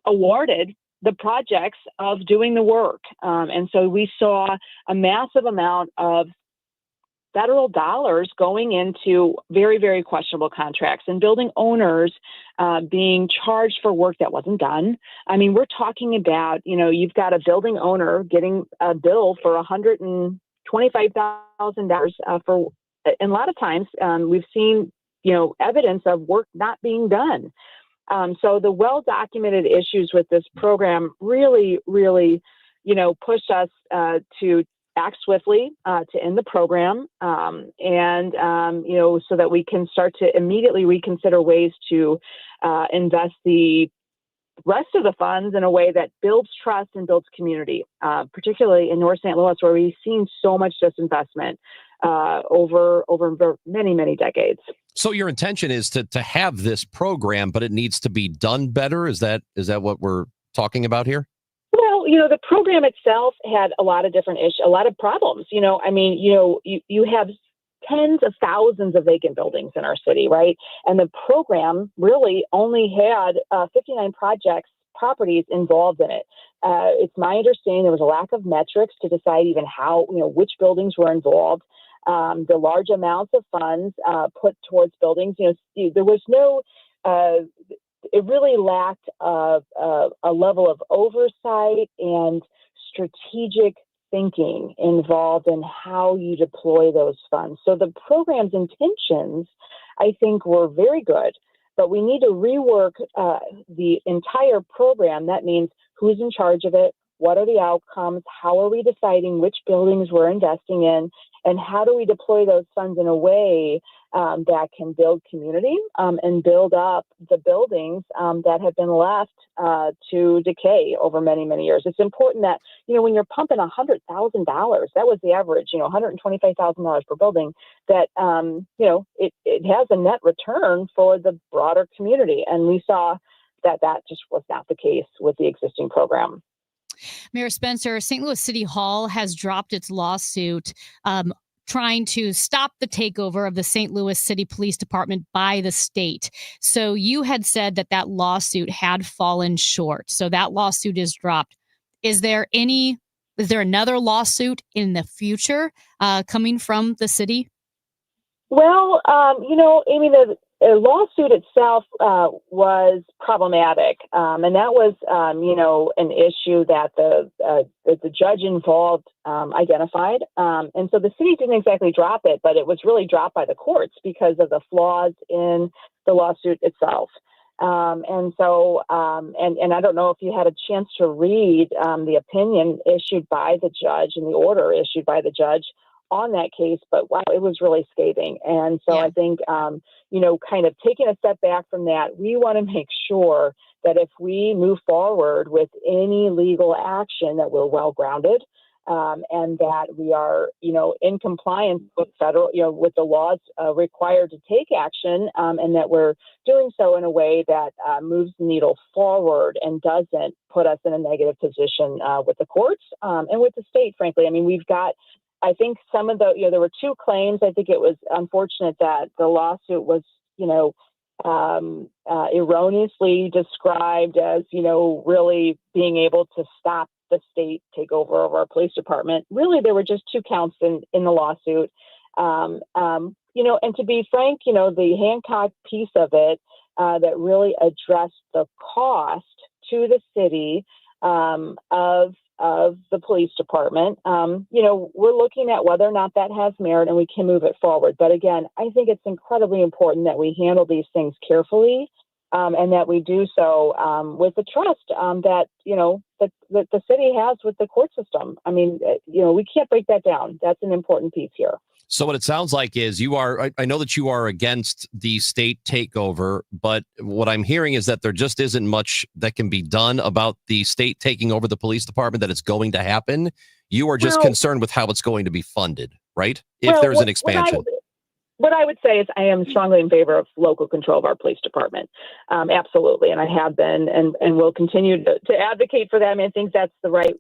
awarded the projects of doing the work. And so we saw a massive amount of federal dollars going into very, very questionable contracts, and building owners being charged for work that wasn't done. I mean, we're talking about, you've got a building owner getting a bill for $125,000 for, and a lot of times we've seen, evidence of work not being done. So the well-documented issues with this program really, really, pushed us to act swiftly to end the program, and so that we can start to immediately reconsider ways to invest the rest of the funds in a way that builds trust and builds community, particularly in North St. Louis, where we've seen so much disinvestment over many, many decades. So your intention is to have this program, but it needs to be done better. Is that what we're talking about here? Well, the program itself had a lot of different issues, a lot of problems. You have tens of thousands of vacant buildings in our city, right? And the program really only had 59 properties involved in it. It's my understanding there was a lack of metrics to decide even how, which buildings were involved. The large amounts of funds put towards buildings, there was no, it really lacked a level of oversight and strategic thinking involved in how you deploy those funds. So the program's intentions, I think, were very good, but we need to rework the entire program. That means who's in charge of it, what are the outcomes, how are we deciding which buildings we're investing in, and how do we deploy those funds in a way that can build community and build up the buildings that have been left to decay over many, many years. It's important that, when you're pumping $100,000, that was the average, $125,000 per building, that, it has a net return for the broader community. And we saw that just was not the case with the existing program. Mayor Spencer, St. Louis City Hall has dropped its lawsuit trying to stop the takeover of the St. Louis City Police Department by the state. So you had said that lawsuit had fallen short. So that lawsuit is dropped. Is there another lawsuit in the future coming from the city? Well, Amy, the lawsuit itself was problematic, and that was, an issue that the judge involved identified. And so the city didn't exactly drop it, but it was really dropped by the courts because of the flaws in the lawsuit itself. And I don't know if you had a chance to read the opinion issued by the judge and the order issued by the judge on that case, but wow, it was really scathing. And so I think, kind of taking a step back from that, we want to make sure that if we move forward with any legal action, that we're well grounded, and that we are, in compliance with federal, with the laws required to take action, and that we're doing so in a way that moves the needle forward and doesn't put us in a negative position with the courts and with the state, frankly. I mean, we've got, I think some of the, there were two claims. I think it was unfortunate that the lawsuit was, erroneously described as, really being able to stop the state takeover of our police department. Really, there were just two counts in the lawsuit. And to be frank, the Hancock piece of it that really addressed the cost to the city of the police department, we're looking at whether or not that has merit and we can move it forward. But again, I think it's incredibly important that we handle these things carefully and that we do so with the trust that, that the city has with the court system. I mean, we can't break that down. That's an important piece here. So what it sounds like is I know that you are against the state takeover, but what I'm hearing is that there just isn't much that can be done about the state taking over the police department, that it's going to happen. You are just concerned with how it's going to be funded, right? If there's an expansion. What I would say is I am strongly in favor of local control of our police department. Absolutely. And I have been and will continue to advocate for that. I mean, I think that's the right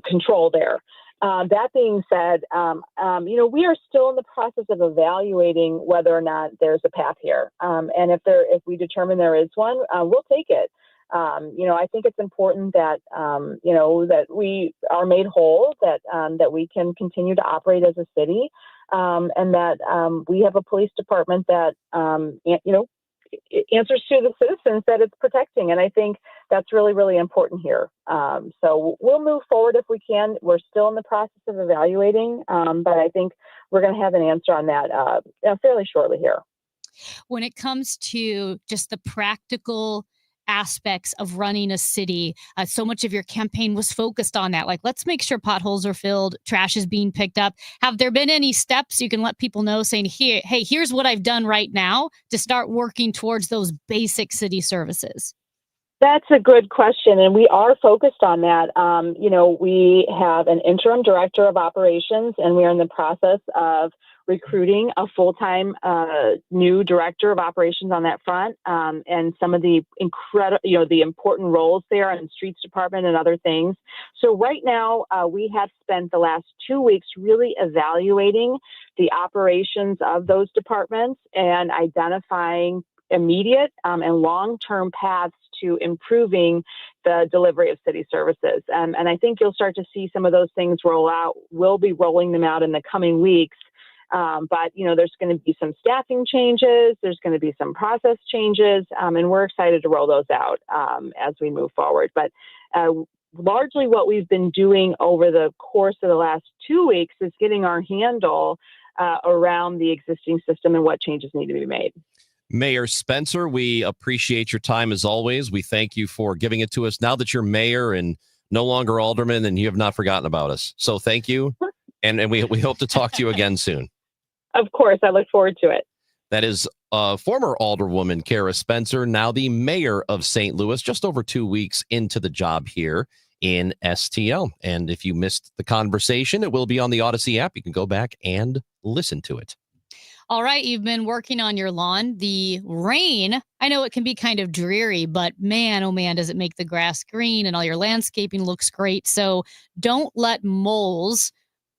control there. That being said, we are still in the process of evaluating whether or not there's a path here. And if we determine there is one, we'll take it. I think it's important that, that we are made whole, that we can continue to operate as a city, and that we have a police department that, answers to the citizens that it's protecting. And I think that's really, really important here. So we'll move forward if we can. We're still in the process of evaluating, but I think we're going to have an answer on that fairly shortly here. When it comes to just the practical aspects of running a city, so much of your campaign was focused on that. Like, let's make sure potholes are filled, trash is being picked up. Have there been any steps you can let people know saying, here's what I've done right now to start working towards those basic city services? That's a good question, and we are focused on that. We have an interim director of operations, and we are in the process of recruiting a full-time new director of operations on that front, and some of the the important roles there in the streets department and other things. So right now, we have spent the last 2 weeks really evaluating the operations of those departments and identifying immediate and long-term paths to improving the delivery of city services. And I think you'll start to see some of those things roll out. We'll be rolling them out in the coming weeks. But there's going to be some staffing changes. There's going to be some process changes. And we're excited to roll those out as we move forward. But largely what we've been doing over the course of the last 2 weeks is getting our handle around the existing system and what changes need to be made. Mayor Spencer, we appreciate your time as always. We thank you for giving it to us now that you're mayor and no longer alderman, and you have not forgotten about us. So thank you. And we hope to talk to you again soon. Of course. I look forward to it. That is former Alderwoman Kara Spencer, now the mayor of St. Louis, just over 2 weeks into the job here in STL. And if you missed the conversation, it will be on the Odyssey app. You can go back and listen to it. All right, you've been working on your lawn. The rain, I know it can be kind of dreary, but man, oh man, does it make the grass green and all your landscaping looks great. So don't let moles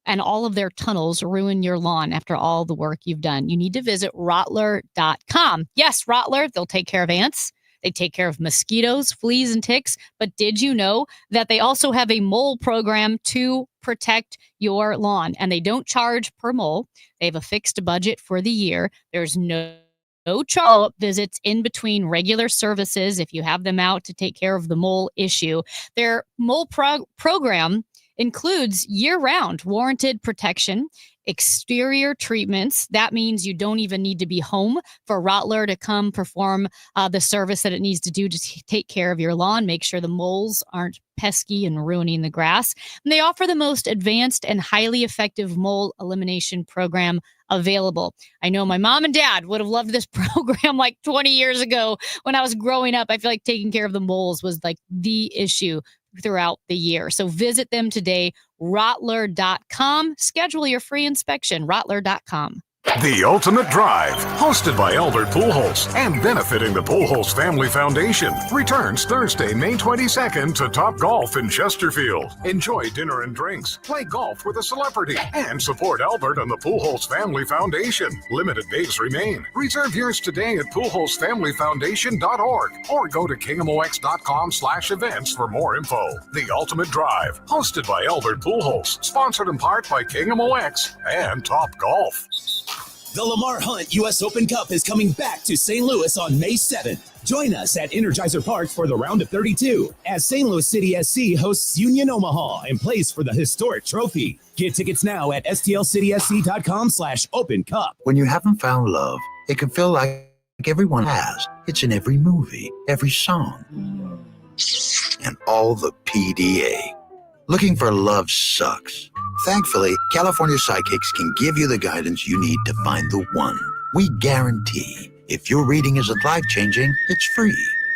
and all of their tunnels ruin your lawn after all the work you've done. You need to visit Rottler.com. Yes, Rottler, they'll take care of ants. They take care of mosquitoes, fleas, and ticks. But did you know that they also have a mole program to protect your lawn? And they don't charge per mole. They have a fixed budget for the year. There's no charge visits in between regular services if you have them out to take care of the mole issue. Their mole program includes year-round warranted protection, exterior treatments. That means you don't even need to be home for Rottler to come perform the service that it needs to do to take care of your lawn, make sure the moles aren't pesky and ruining the grass. And they offer the most advanced and highly effective mole elimination program available. I know my mom and dad would have loved this program like 20 years ago when I was growing up. I feel like taking care of the moles was like the issue throughout the year. So visit them today, Rottler.com. Schedule your free inspection, Rottler.com. The Ultimate Drive, hosted by Albert Pujols and benefiting the Pujols Family Foundation, returns Thursday, May 22nd to Top Golf in Chesterfield. Enjoy dinner and drinks, play golf with a celebrity, and support Albert and the Pujols Family Foundation. Limited days remain. Reserve yours today at PujolsFamilyFoundation.org or go to KingMOX.com/events for more info. The Ultimate Drive, hosted by Albert Pujols, sponsored in part by KingMOX and Top Golf. The Lamar Hunt U.S. Open Cup is coming back to St. Louis on May 7th. Join us at Energizer Park for the round of 32 as St. Louis City SC hosts Union Omaha and plays for the historic trophy. Get tickets now at stlcitysc.com/Open Cup. When you haven't found love, it can feel like everyone has. It's in every movie, every song, and all the PDA. Looking for love sucks. Thankfully, California Psychics can give you the guidance you need to find the one. We guarantee if your reading isn't life-changing, it's free.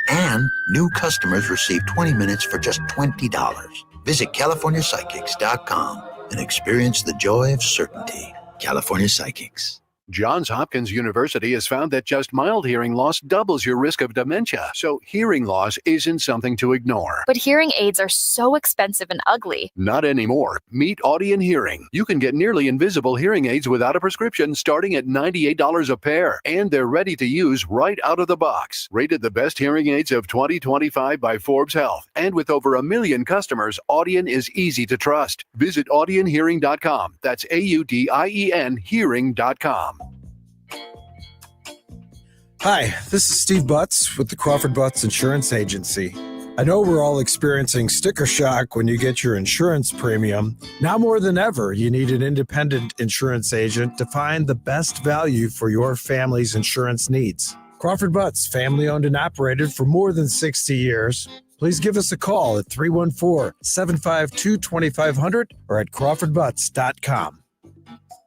And new customers receive 20 minutes for just $20. Visit CaliforniaPsychics.com and experience the joy of certainty. California Psychics. Johns Hopkins University has found that just mild hearing loss doubles your risk of dementia, so hearing loss isn't something to ignore. But hearing aids are so expensive and ugly. Not anymore. Meet Audien Hearing. You can get nearly invisible hearing aids without a prescription starting at $98 a pair, and they're ready to use right out of the box. Rated the best hearing aids of 2025 by Forbes Health, and with over 1 million customers, Audien is easy to trust. Visit AudienHearing.com. That's AUDIEN Hearing.com. Hi, this is Steve Butts with the Crawford Butts Insurance Agency. I know we're all experiencing sticker shock when you get your insurance premium. Now more than ever, you need an independent insurance agent to find the best value for your family's insurance needs. Crawford Butts, family owned and operated for more than 60 years. Please give us a call at 314-752-2500 or at crawfordbutts.com.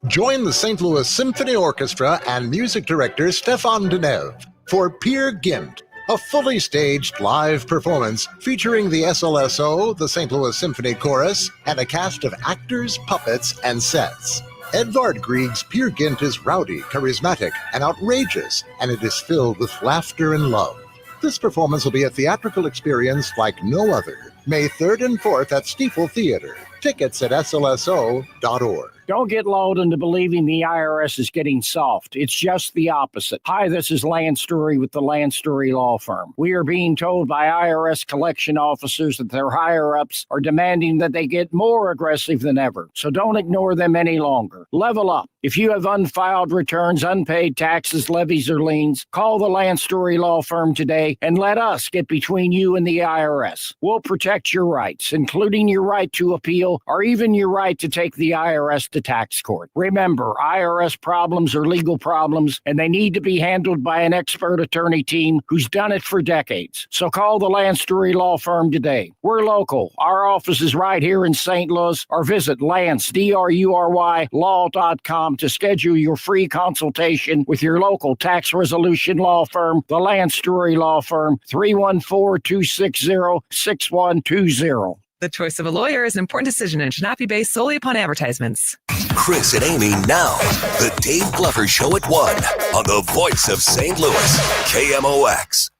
Join the St. Louis Symphony Orchestra and music director Stefan Deneuve for Peer Gynt, a fully staged live performance featuring the SLSO, the St. Louis Symphony Chorus, and a cast of actors, puppets, and sets. Edvard Grieg's Peer Gynt is rowdy, charismatic, and outrageous, and it is filled with laughter and love. This performance will be a theatrical experience like no other. May 3rd and 4th at Stiefel Theater. Tickets at slso.org. Don't get lulled into believing the IRS is getting soft. It's just the opposite. Hi, this is Lance Story with the Lance Story Law Firm. We are being told by IRS collection officers that their higher-ups are demanding that they get more aggressive than ever. So don't ignore them any longer. Level up. If you have unfiled returns, unpaid taxes, levies, or liens, call the Lance Story Law Firm today and let us get between you and the IRS. We'll protect your rights, including your right to appeal or even your right to take the IRS to tax court. Remember, IRS problems are legal problems, and they need to be handled by an expert attorney team who's done it for decades. So call the Lance Story Law Firm today. We're local. Our office is right here in St. Louis, or visit Lance, DRURY, law.com to schedule your free consultation with your local tax resolution law firm, the Lance Story Law Firm, 314-260-6120. The choice of a lawyer is an important decision and should not be based solely upon advertisements. Chris and Amy now. The Dave Glover Show at 1 on the voice of St. Louis, KMOX.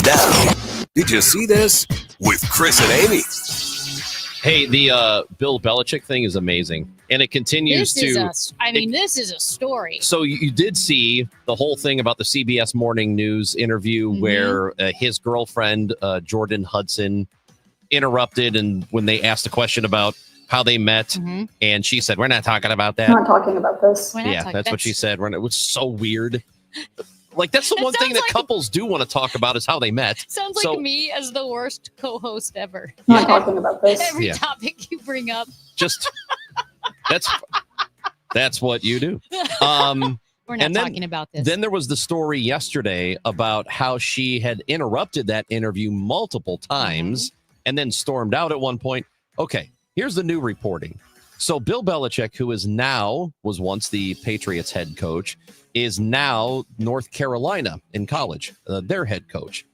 Now, did you see this? With Chris and Amy. Hey, the Bill Belichick thing is amazing. And it continues This is a story. So you did see the whole thing about the CBS Morning News interview where his girlfriend, Jordan Hudson, interrupted, and when they asked a question about how they met, and she said, "We're not talking about that. Not talking about this." Yeah, that's what she said. It was so weird. Like, that's the one thing that couples do want to talk about is how they met. Sounds like me as the worst co-host ever. Not talking about this. Every topic you bring up. Just that's what you do. We're not talking about this. Then there was the story yesterday about how she had interrupted that interview multiple times and then stormed out at one point. Okay, here's the new reporting. So Bill Belichick, who was once the Patriots head coach, is now North Carolina in college, their head coach.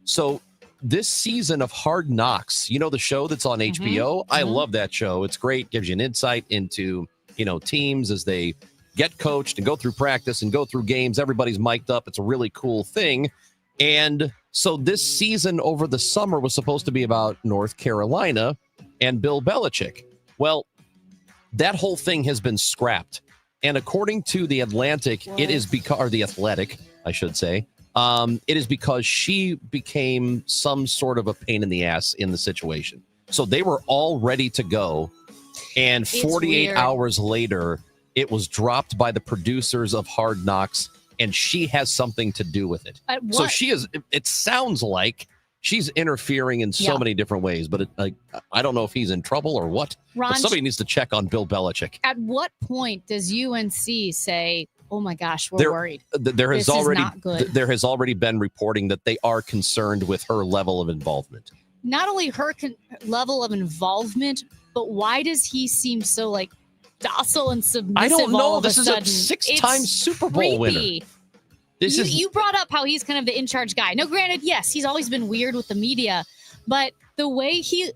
So this season of Hard Knocks, the show that's on HBO, I love that show. It's great. Gives you an insight into, teams as they get coached and go through practice and go through games. Everybody's mic'd up. It's a really cool thing. And so this season over the summer was supposed to be about North Carolina and Bill Belichick. Well, that whole thing has been scrapped. And according to The Atlantic, it is because, or The Athletic, I should say, it is because she became some sort of a pain in the ass in the situation. So they were all ready to go. And 48 hours later, it was dropped by the producers of Hard Knocks, and she has something to do with it. So it sounds like she's interfering in so many different ways, but I don't know if he's in trouble or what. Ron, but somebody needs to check on Bill Belichick. At what point does UNC say, "Oh my gosh, we're worried"? There has not good. There has already been reporting that they are concerned with her level of involvement. Not only her level of involvement, but why does he seem so docile and submissive? I don't know. All of this a is sudden? a 6-time Super Bowl winner. You brought up how he's kind of the in-charge guy. Now, granted, yes, he's always been weird with the media, but the way he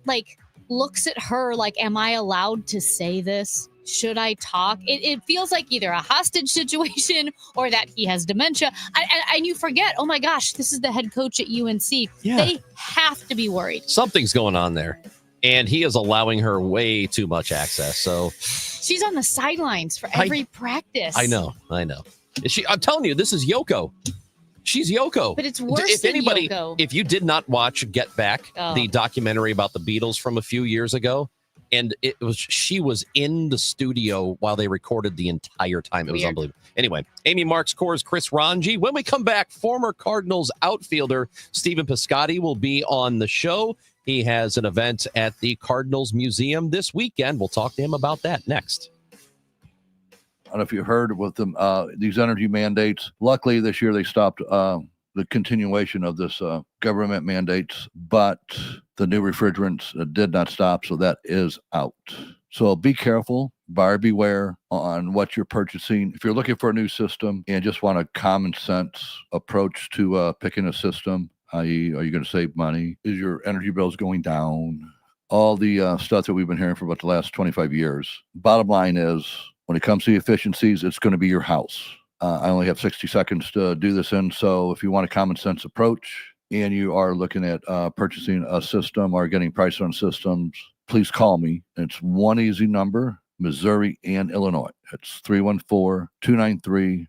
looks at her like, am I allowed to say this? Should I talk? It feels like either a hostage situation or that he has dementia. And you forget, oh my gosh, this is the head coach at UNC. Yeah. They have to be worried. Something's going on there. And he is allowing her way too much access. So she's on the sidelines for every practice. I know. I'm telling you, this is Yoko. She's Yoko. But it's worse than Yoko. If you did not watch Get Back, the documentary about the Beatles from a few years ago, and she was in the studio while they recorded the entire time. It was unbelievable. Anyway, Amy Marks Coors, Chris Ranji. When we come back, former Cardinals outfielder Stephen Piscotty will be on the show. He has an event at the Cardinals Museum this weekend. We'll talk to him about that next. I don't know if you heard with them, these energy mandates. Luckily, this year they stopped the continuation of this government mandates, but the new refrigerants did not stop, so that is out. So be careful. buyer beware on what you're purchasing. If you're looking for a new system and just want a common sense approach to picking a system, i.e., are you going to save money? Is your energy bills going down? All the stuff that we've been hearing for about the last 25 years. Bottom line is, when it comes to the efficiencies, it's going to be your house. I only have 60 seconds to do this in, so if you want a common sense approach and you are looking at purchasing a system or getting price on systems, please call me. It's one easy number, Missouri and Illinois. It's 314-293-2600.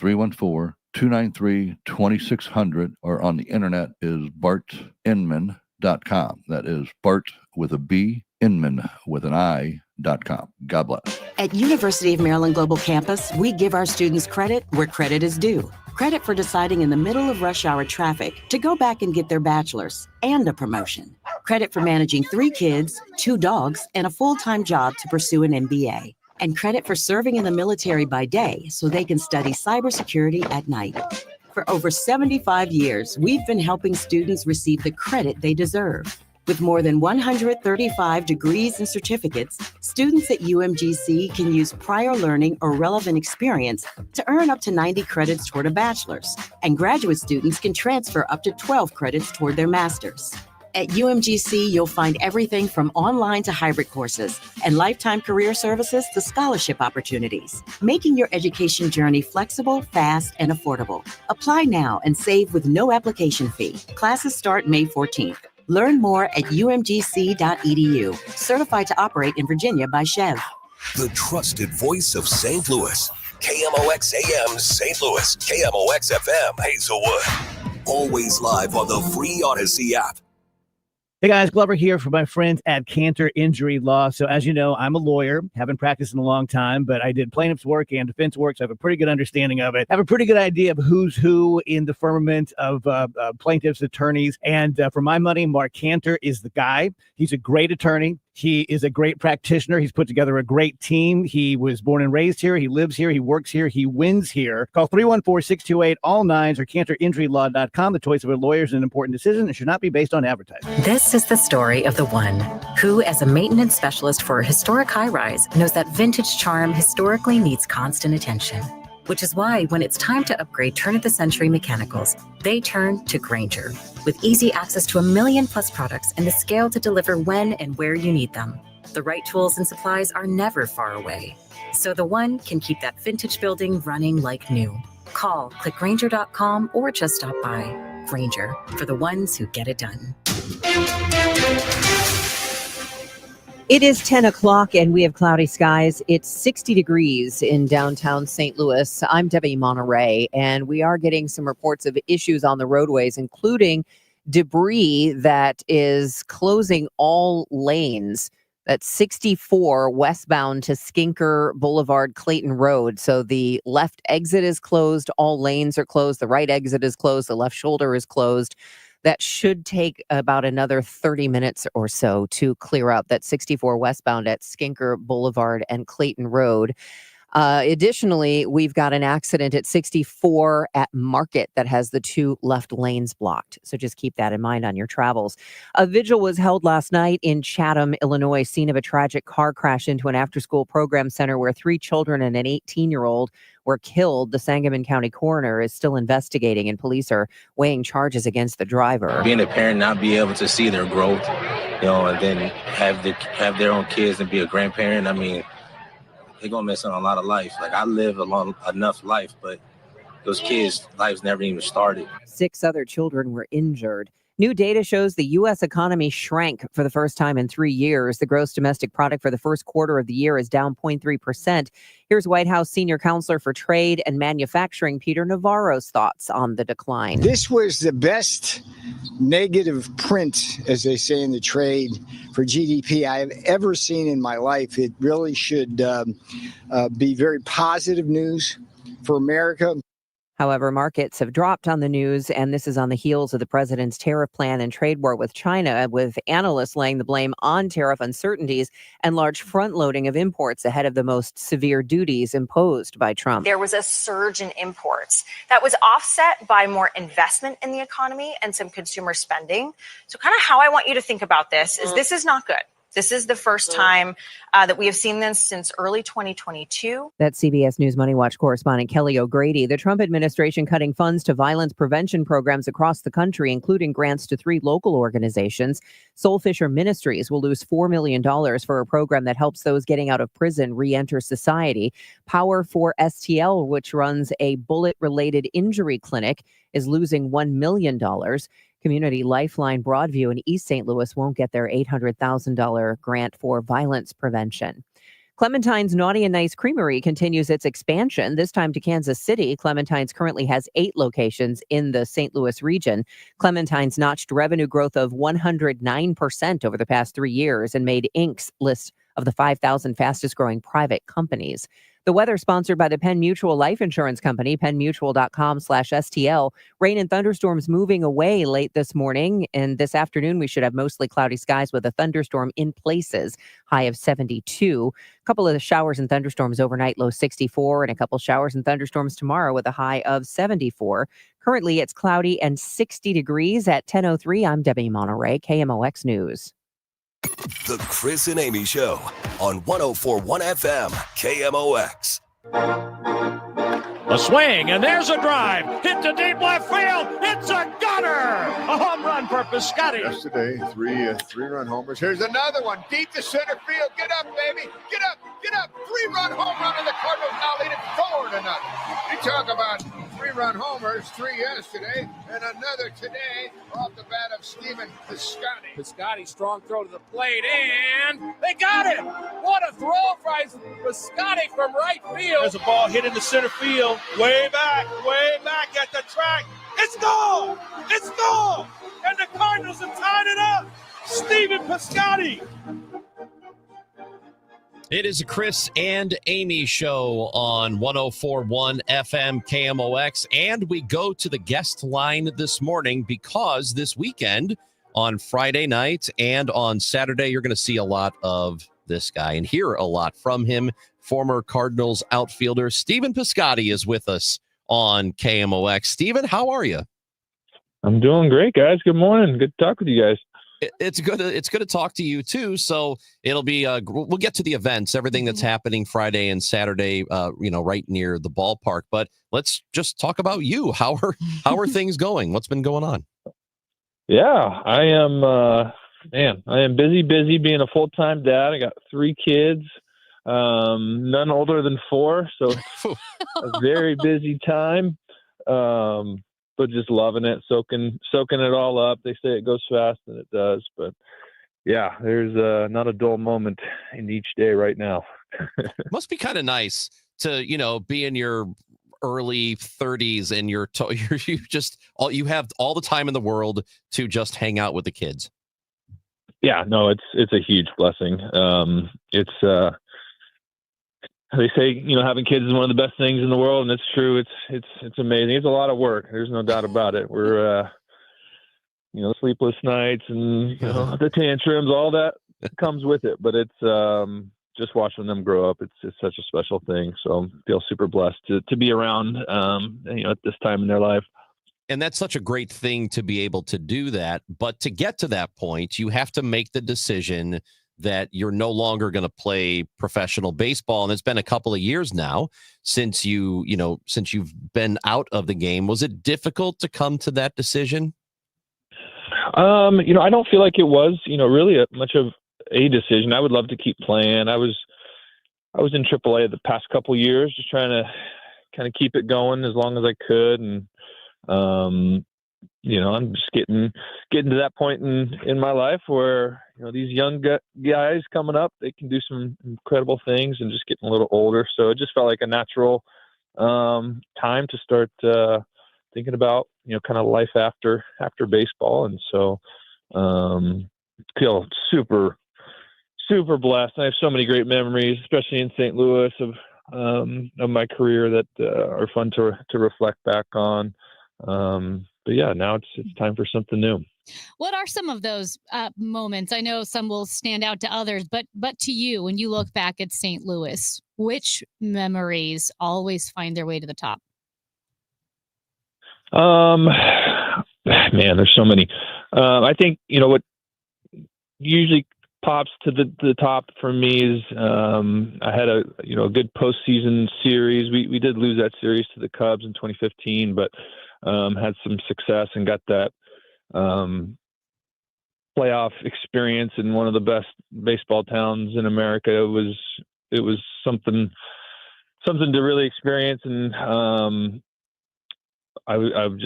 314-293-2600, or on the internet is bartinman.com. That is Bart with a B, Inman with an I.com. God bless. At University of Maryland Global Campus, we give our students credit where credit is due. Credit for deciding in the middle of rush hour traffic to go back and get their bachelor's and a promotion. Credit for managing 3 kids, 2 dogs, and a full-time job to pursue an MBA. And credit for serving in the military by day so they can study cybersecurity at night. For over 75 years, we've been helping students receive the credit they deserve. With more than 135 degrees and certificates, students at UMGC can use prior learning or relevant experience to earn up to 90 credits toward a bachelor's, and graduate students can transfer up to 12 credits toward their master's. At UMGC, you'll find everything from online to hybrid courses and lifetime career services to scholarship opportunities, making your education journey flexible, fast, and affordable. Apply now and save with no application fee. Classes start May 14th. Learn more at umgc.edu. Certified to operate in Virginia by Chev. The trusted voice of St. Louis. KMOX AM St. Louis. KMOX FM Hazelwood. Always live on the free Odyssey app. Hey guys, Glover here for my friends at Cantor Injury Law. So as you know, I'm a lawyer, haven't practiced in a long time, but I did plaintiff's work and defense work, so I have a pretty good understanding of it. I have a pretty good idea of who's who in the firmament of plaintiffs' attorneys. And for my money, Mark Cantor is the guy. He's a great attorney. He is a great practitioner. He's put together a great team. He was born and raised here. He lives here. He works here. He wins here. Call 314-628-ALL-9s or CantorInjuryLaw.com. The choice of a lawyer is an important decision and should not be based on advertising. This is the story of the one who, as a maintenance specialist for a historic high-rise, knows that vintage charm historically needs constant attention. Which is why when it's time to upgrade turn-of-the-century mechanicals, they turn to Grainger. With easy access to 1 million+ products and the scale to deliver when and where you need them. The right tools and supplies are never far away. So the one can keep that vintage building running like new. Call, click Grainger.com, or just stop by. Grainger, for the ones who get it done. It is 10 o'clock and we have cloudy skies. It's 60 degrees in downtown St. Louis. I'm Debbie Monterey, and we are getting some reports of issues on the roadways, including debris that is closing all lanes. That's 64 westbound to Skinker Boulevard, Clayton Road. So the left exit is closed. All lanes are closed. The right exit is closed. The left shoulder is closed. That should take about another 30 minutes or so to clear up. That 64 westbound at Skinker Boulevard and Clayton Road. Additionally, we've got an accident at 64 at Market that has the 2 left lanes blocked. So just keep that in mind on your travels. A vigil was held last night in Chatham, Illinois, scene of a tragic car crash into an after-school program center where 3 children and an 18-year-old were killed. The Sangamon County coroner is still investigating, and police are weighing charges against the driver. Being a parent, not be able to see their growth, and then have their own kids and be a grandparent. I mean, they're gonna miss on a lot of life. Like, I live enough life, but those kids' lives never even started. 6 other children were injured. New data shows the U.S. economy shrank for the first time in 3 years. The gross domestic product for the first quarter of the year is down 0.3%. Here's White House Senior Counselor for Trade and Manufacturing, Peter Navarro's thoughts on the decline. This was the best negative print, as they say in the trade, for GDP I have ever seen in my life. It really should be very positive news for America. However, markets have dropped on the news, and this is on the heels of the president's tariff plan and trade war with China, with analysts laying the blame on tariff uncertainties and large front-loading of imports ahead of the most severe duties imposed by Trump. There was a surge in imports that was offset by more investment in the economy and some consumer spending. So kind of how I want you to think about this is not good. This is the first time that we have seen this since early 2022. That's CBS News Money Watch correspondent Kelly O'Grady. The Trump administration cutting funds to violence prevention programs across the country, including grants to 3 local organizations. Soul Fisher Ministries will lose $4 million for a program that helps those getting out of prison re-enter society. Power for STL, which runs a bullet-related injury clinic, is losing $1 million. Community Lifeline Broadview in East St. Louis won't get their $800,000 grant for violence prevention. Clementine's Naughty and Nice Creamery continues its expansion, this time to Kansas City. Clementine's currently has 8 locations in the St. Louis region. Clementine's notched revenue growth of 109% over the past 3 years and made Inc.'s list of the 5,000 fastest growing private companies. The weather sponsored by the Penn Mutual Life Insurance Company, pennmutual.com/STL. Rain and thunderstorms moving away late this morning. And this afternoon, we should have mostly cloudy skies with a thunderstorm in places, high of 72. A couple of showers and thunderstorms overnight, low 64, and a couple showers and thunderstorms tomorrow with a high of 74. Currently, it's cloudy and 60 degrees at 10:03. I'm Debbie Monterey, KMOX News. The Chris and Amy Show on 104.1 FM KMOX. A swing, and there's a drive. Hit to deep left field. It's a gunner. A home run for Piscotty. Yesterday, three-run homers. Here's another one. Deep to center field. Get up, baby. Get up. Get up. 3-run home run, and the Cardinals now lead it 4-0. You talk about 3-run homers, 3 yesterday, and another today off the bat of Stephen Piscotty. Piscotty, strong throw to the plate, and they got him. What a throw by Piscotty from right field. There's a ball hit into center field. Way back at the track. It's gone. It's gone. And the Cardinals have tied it up. Stephen Piscotty. It is a Chris and Amy show on 104.1 FM KMOX, and we go to the guest line this morning because this weekend on Friday night and on Saturday, you're going to see a lot of this guy and hear a lot from him. Former Cardinals outfielder Stephen Piscotty is with us on KMOX. Stephen, how are you? I'm doing great, guys. Good morning. Good to talk with you guys. It's good to talk to you too. So it'll be we'll get to the events, everything that's happening Friday and Saturday, right near the ballpark. But let's just talk about you. How are things going? What's been going on? Yeah, I am busy being a full-time dad. I got 3 kids, none older than 4, so it's a very busy time. But just loving it, soaking it all up. They say it goes fast, and it does. But yeah, there's not a dull moment in each day right now. Must be kind of nice to be in your early 30s and you have all the time in the world to just hang out with the kids. Yeah, no, it's a huge blessing. They say, having kids is one of the best things in the world, and it's true. It's amazing. It's a lot of work. There's no doubt about it. We're, sleepless nights and the tantrums, all that comes with it. But it's just watching them grow up. It's such a special thing. So I feel super blessed to be around, at this time in their life. And that's such a great thing to be able to do that. But to get to that point, you have to make the decision that you're no longer going to play professional baseball. And it's been a couple of years now since you've been out of the game. Was it difficult to come to that decision? I don't feel like it was, really much of a decision. I would love to keep playing. I was in AAA the past couple of years, just trying to kind of keep it going as long as I could. And, I'm just getting to that point in my life where, these young guys coming up, they can do some incredible things, and just getting a little older. So it just felt like a natural time to start thinking about, kind of life after baseball. And so feel super, super blessed. I have so many great memories, especially in St. Louis of my career that are fun to reflect back on. But yeah, now it's time for something new. What are some of those moments? I know some will stand out to others, but to you, when you look back at St. Louis, which memories always find their way to the top? Man, there's so many. I think, what usually pops to the top for me is I had a good postseason series. We did lose that series to the Cubs in 2015, but had some success and got that playoff experience in one of the best baseball towns in America. It was something to really experience, and I loved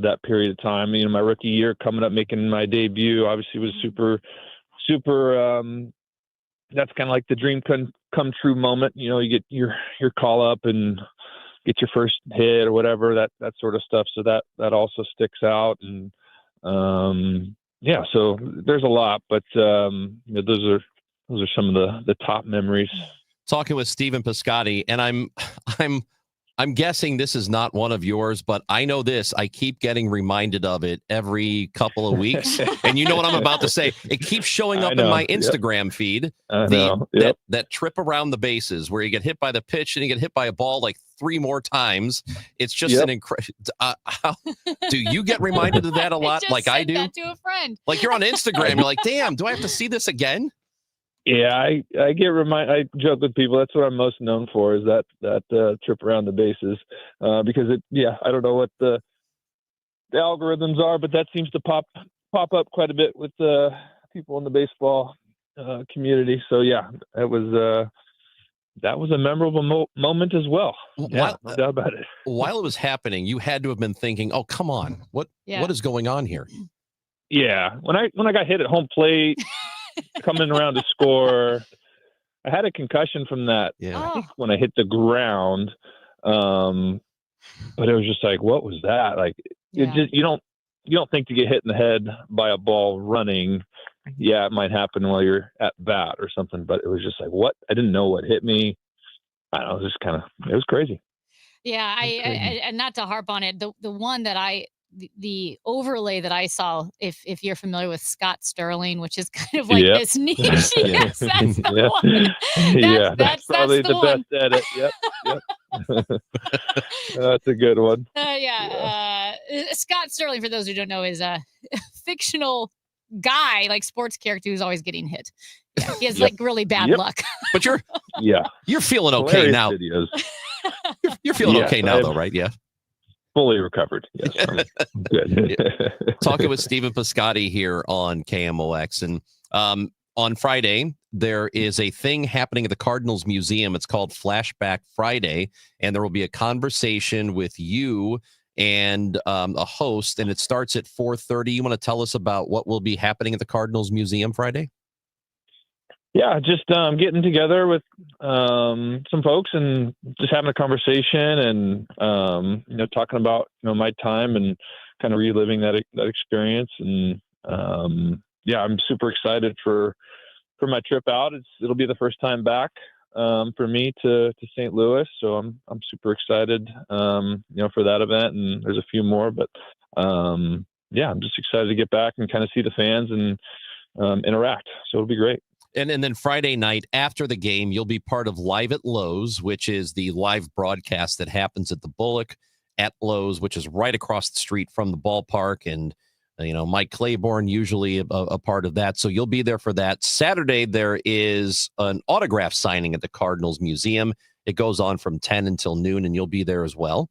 that period of time. My rookie year coming up, making my debut, obviously was super. That's kind of like the dream come true moment. You get your call up and get your first hit or whatever, that sort of stuff. So that also sticks out. And so there's a lot, but those are some of the top memories. Talking with Stephen Piscotty, and I'm guessing this is not one of yours, but I know this. I keep getting reminded of it every couple of weeks. And you know what I'm about to say. It keeps showing up in my Instagram feed. That trip around the bases where you get hit by the pitch and you get hit by a ball like 3 more times. It's just an incredible. Do you get reminded of that a lot like I do? That to a friend. Like you're on Instagram. You're like, damn, do I have to see this again? Yeah, I get reminded. I joke with people. That's what I'm most known for, is that trip around the bases, because I don't know what the algorithms are, but that seems to pop up quite a bit with people in the baseball community. So that was a memorable moment as well. No doubt about it. While it was happening, you had to have been thinking, "Oh, come on, what is going on here?" Yeah, when I got hit at home plate. Coming around to score, I had a concussion from that. I think when I hit the ground, but it was just like, what was that? Like, you don't think to get hit in the head by a ball running. Yeah, it might happen while you're at bat or something, but it was just like, what? I didn't know what hit me. I don't know. It was just it was crazy. Yeah, and not to harp on it, the one that the overlay that I saw, if you're familiar with Scott Sterling, which is kind of like this niche. Yes, that's the one. That's probably the one. best edit. Yep. That's a good one. Scott Sterling, for those who don't know, is a fictional guy, like sports character who's always getting hit. Yeah, he has like really bad luck. But you're feeling okay now. You're feeling okay now, though, right? Yeah. Fully recovered. Yes, I'm good. Talking with Stephen Piscotty here on KMOX. And on Friday, there is a thing happening at the Cardinals Museum. It's called Flashback Friday. And there will be a conversation with you and a host. And it starts at 4:30. You want to tell us about what will be happening at the Cardinals Museum Friday? Yeah, just getting together with some folks and just having a conversation and talking about my time and kind of reliving that experience. And I'm super excited for my trip out. It'll be the first time back for me to St. Louis, so I'm super excited for that event. And there's a few more, but I'm just excited to get back and kind of see the fans and interact. So it'll be great. And then Friday night after the game, you'll be part of Live at Lowe's, which is the live broadcast that happens at the Bullock at Lowe's, which is right across the street from the ballpark. And, Mike Claiborne, usually a part of that. So you'll be there for that. Saturday, there is an autograph signing at the Cardinals Museum. It goes on from 10 until noon, and you'll be there as well.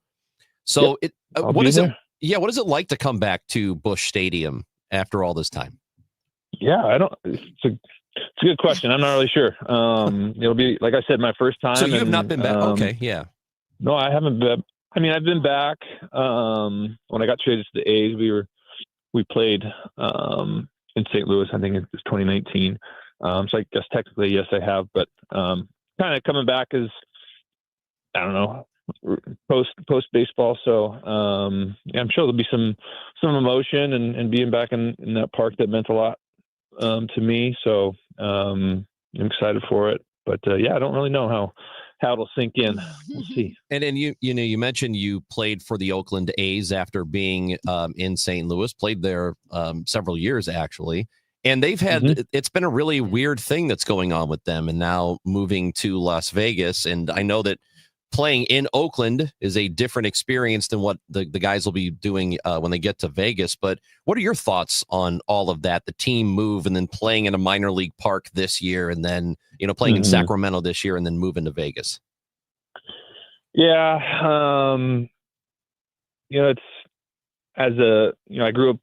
So what is it like to come back to Busch Stadium after all this time? Yeah, it's a good question. I'm not really sure. It'll be, like I said, my first time. So you have not been back? Okay, yeah. No, I haven't been. I mean, I've been back. When I got traded to the A's, we played in St. Louis. I think it was 2019. So I guess technically, yes, I have. But kind of coming back is, I don't know, post baseball. So I'm sure there'll be some emotion and being back in that park that meant a lot to me. So I'm excited for it, but I don't really know how it'll sink in. We'll see. And then you mentioned you played for the Oakland A's after being in St. Louis, played there several years actually. And they've had, it's been a really weird thing that's going on with them, and now moving to Las Vegas. And I know that playing in Oakland is a different experience than what the guys will be doing when they get to Vegas. But what are your thoughts on all of that, the team move and then playing in a minor league park this year and then, playing in Sacramento this year and then moving to Vegas? Yeah. It's I grew up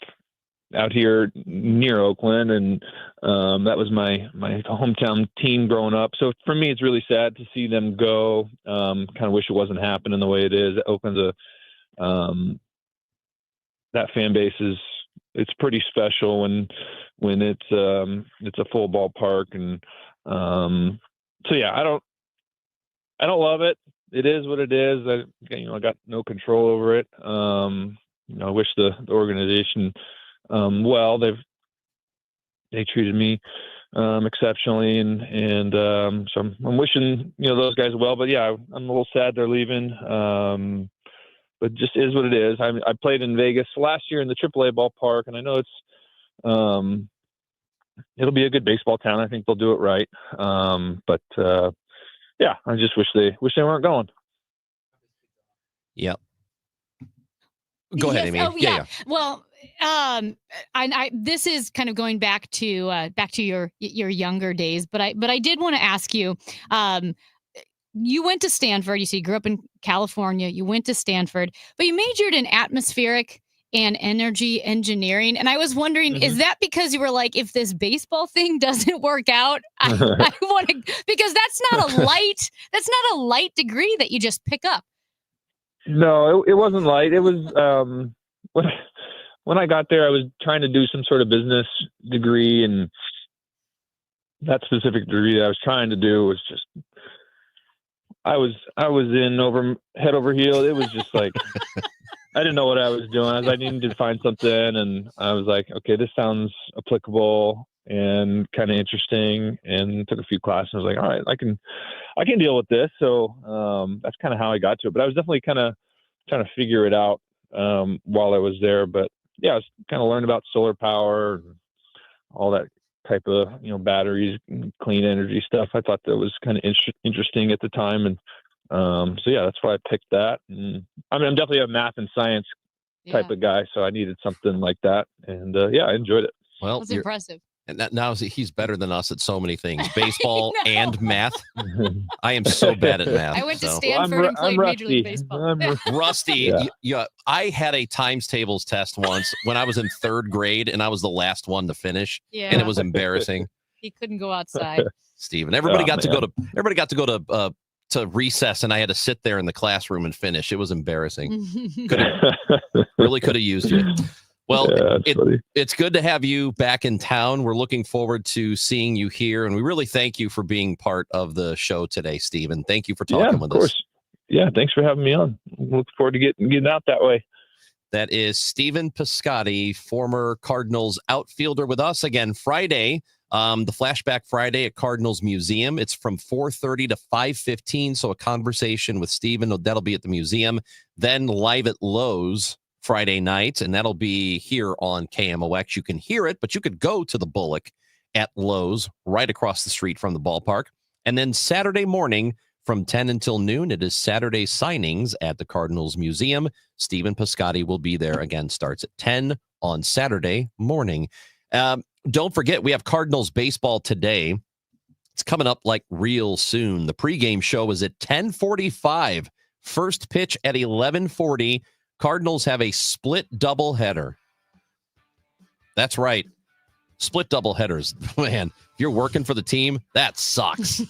out here near Oakland, and that was my hometown team growing up. So for me, it's really sad to see them go. Kind of wish it wasn't happening the way it is. Oakland's that fan base it's pretty special when it's a full ballpark, and so yeah, I don't love it. It is what it is. I got no control over it. I wish the organization well. They treated me exceptionally, and so I'm wishing those guys well. But yeah, I'm a little sad they're leaving. But just is what it is. I played in Vegas last year in the AAA ballpark, and I know it'll be a good baseball town. I think they'll do it right. But yeah, I just wish they weren't going. Yep. Go ahead, Amy. Oh, yeah. Well, I this is kind of going back to your younger days, but I did want to ask you. You went to Stanford. You grew up in California. You went to Stanford, but you majored in atmospheric and energy engineering. And I was wondering, is that because you were like, if this baseball thing doesn't work out, I want to, because that's not a light degree that you just pick up. No, it wasn't light. It was when I got there, I was trying to do some sort of business degree, and that specific degree that I was trying to do was just I was in over head over heels. It was just like I didn't know what I was doing. I needed to find something, and I was like, okay, this sounds applicable and kind of interesting, and took a few classes. I was like, all right, I can deal with this. So that's kind of how I got to it. But I was definitely kind of trying to figure it out while I was there. But yeah, I was kind of learning about solar power and all that type of batteries, clean energy stuff. I thought that was kind of interesting at the time, and so yeah, that's why I picked that. And I'm definitely a math and science type of guy, so I needed something like that, and yeah, I enjoyed it. Well, that's impressive. And now he's better than us at so many things, baseball and math. I am so bad at math. I went to Stanford and played Major League Baseball. Rusty. Yeah. I had a times tables test once when I was in third grade, and I was the last one to finish. Yeah. And it was embarrassing. He couldn't go outside. Steven, everybody got to go to recess, and I had to sit there in the classroom and finish. It was embarrassing. Really could have used you. Well, it's good to have you back in town. We're looking forward to seeing you here, and we really thank you for being part of the show today, Steven. Thank you for talking with us. Yeah, thanks for having me on. Look forward to getting out that way. That is Stephen Piscotty, former Cardinals outfielder, with us again Friday. The Flashback Friday at Cardinals Museum. It's from 4:30 to 5:15. So a conversation with Steven. That'll be at the museum. Then live at Lowe's Friday night, and that'll be here on KMOX. You can hear it, but you could go to the Bullock at Lowe's right across the street from the ballpark. And then Saturday morning from 10 until noon, it is Saturday signings at the Cardinals Museum. Stephen Piscotty will be there again, starts at 10 on Saturday morning. Don't forget, we have Cardinals baseball today. It's coming up like real soon. The pregame show is at 10:45. First pitch at 11:40. Cardinals have a split doubleheader. That's right. Split doubleheaders. Man, if you're working for the team, that sucks.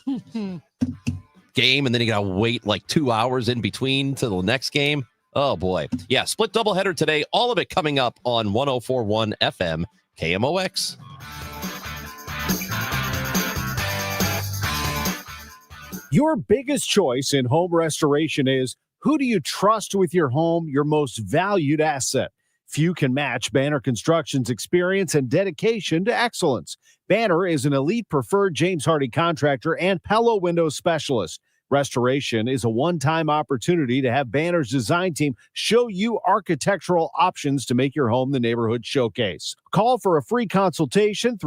Game, and then you got to wait like 2 hours in between to the next game. Oh, boy. Yeah, split doubleheader today. All of it coming up on 104.1 FM KMOX. Your biggest choice in home restoration is, who do you trust with your home, your most valued asset? Few can match Banner Construction's experience and dedication to excellence. Banner is an elite preferred James Hardie contractor and Pella window specialist. Restoration is a one-time opportunity to have Banner's design team show you architectural options to make your home the neighborhood showcase. Call for a free consultation,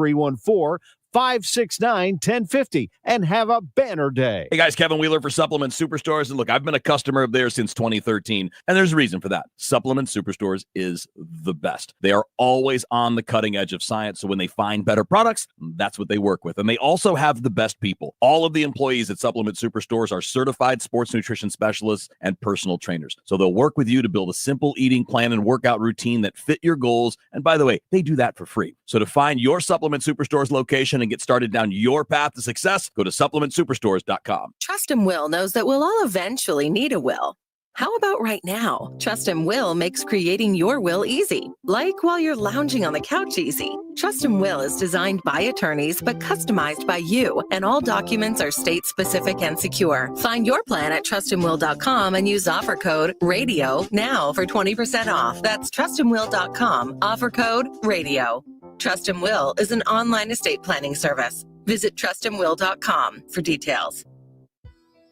569-1050 and have a banner day. Hey guys, Kevin Wheeler for Supplement Superstores. And look, I've been a customer of theirs since 2013, and there's a reason for that. Supplement Superstores is the best. They are always on the cutting edge of science, so when they find better products, that's what they work with. And they also have the best people. All of the employees at Supplement Superstores are certified sports nutrition specialists and personal trainers. So they'll work with you to build a simple eating plan and workout routine that fit your goals. And by the way, they do that for free. So to find your Supplement Superstores location and get started down your path to success, go to supplementsuperstores.com. Trust and Will knows that we'll all eventually need a will. How about right now? Trust and Will makes creating your will easy, like while you're lounging on the couch easy. Trust and Will is designed by attorneys but customized by you, and all documents are state-specific and secure. Find your plan at trustandwill.com and use offer code RADIO now for 20% off. That's trustandwill.com, offer code RADIO. Trust and Will is an online estate planning service. Visit trustandwill.com for details.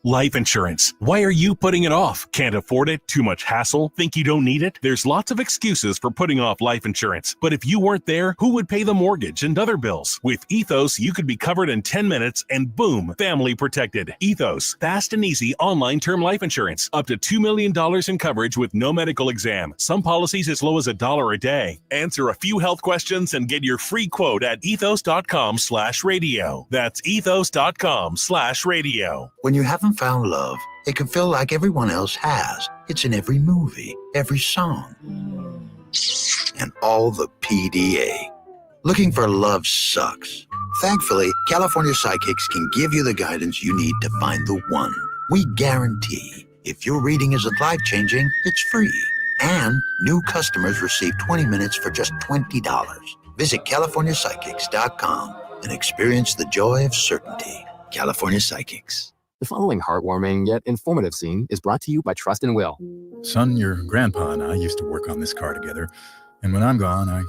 Life insurance. Why are you putting it off? Can't afford it? Too much hassle? Think you don't need it? There's lots of excuses for putting off life insurance. But if you weren't there, who would pay the mortgage and other bills? With Ethos, you could be covered in 10 minutes and boom, family protected. Ethos, fast and easy online term life insurance. Up to $2 million in coverage with no medical exam. Some policies as low as $1 a day. Answer a few health questions and get your free quote at ethos.com/radio. That's ethos.com/radio. When you haven't found love, it can feel like everyone else has. It's in every movie, every song, and all the PDA. Looking for love sucks. Thankfully, California Psychics can give you the guidance you need to find the one. We guarantee if your reading isn't life-changing, it's free. And new customers receive 20 minutes for just $20. Visit CaliforniaPsychics.com and experience the joy of certainty. California Psychics. The following heartwarming yet informative scene is brought to you by Trust and Will. Son, your grandpa and I used to work on this car together, and when I'm gone, I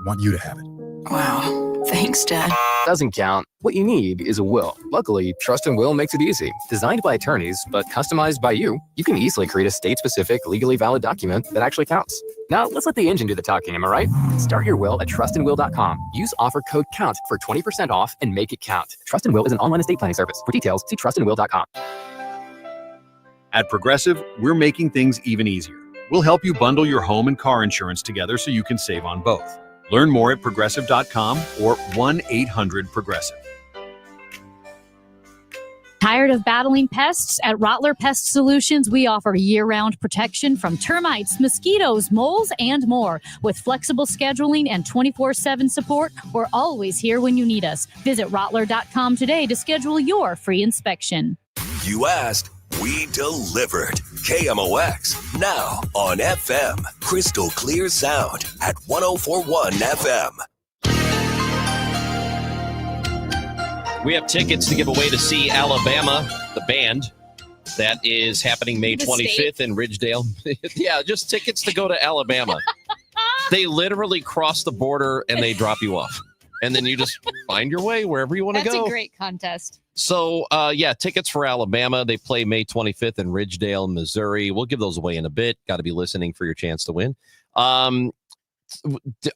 want you to have it. Wow. Thanks, Dad. Doesn't count. What you need is a will. Luckily, Trust and Will makes it easy. Designed by attorneys, but customized by you, you can easily create a state-specific, legally valid document that actually counts. Now, let's let the engine do the talking, am I right? Start your will at trustandwill.com. Use offer code COUNT for 20% off and make it count. Trust and Will is an online estate planning service. For details, see trustandwill.com. At Progressive, we're making things even easier. We'll help you bundle your home and car insurance together so you can save on both. Learn more at progressive.com or 1-800-PROGRESSIVE. Tired of battling pests? At Rottler Pest Solutions, we offer year-round protection from termites, mosquitoes, moles, and more. With flexible scheduling and 24/7 support, we're always here when you need us. Visit Rottler.com today to schedule your free inspection. You asked, we delivered. KMOX, now on FM. Crystal clear sound at 104.1 FM. We have tickets to give away to see Alabama, the band. That is happening May 25th in Ridgedale. Yeah, just tickets to go to Alabama. They literally cross the border and they drop you off. And then you just find your way wherever you want to go. That's a great contest. So, tickets for Alabama. They play May 25th in Ridgedale, Missouri. We'll give those away in a bit. Got to be listening for your chance to win. I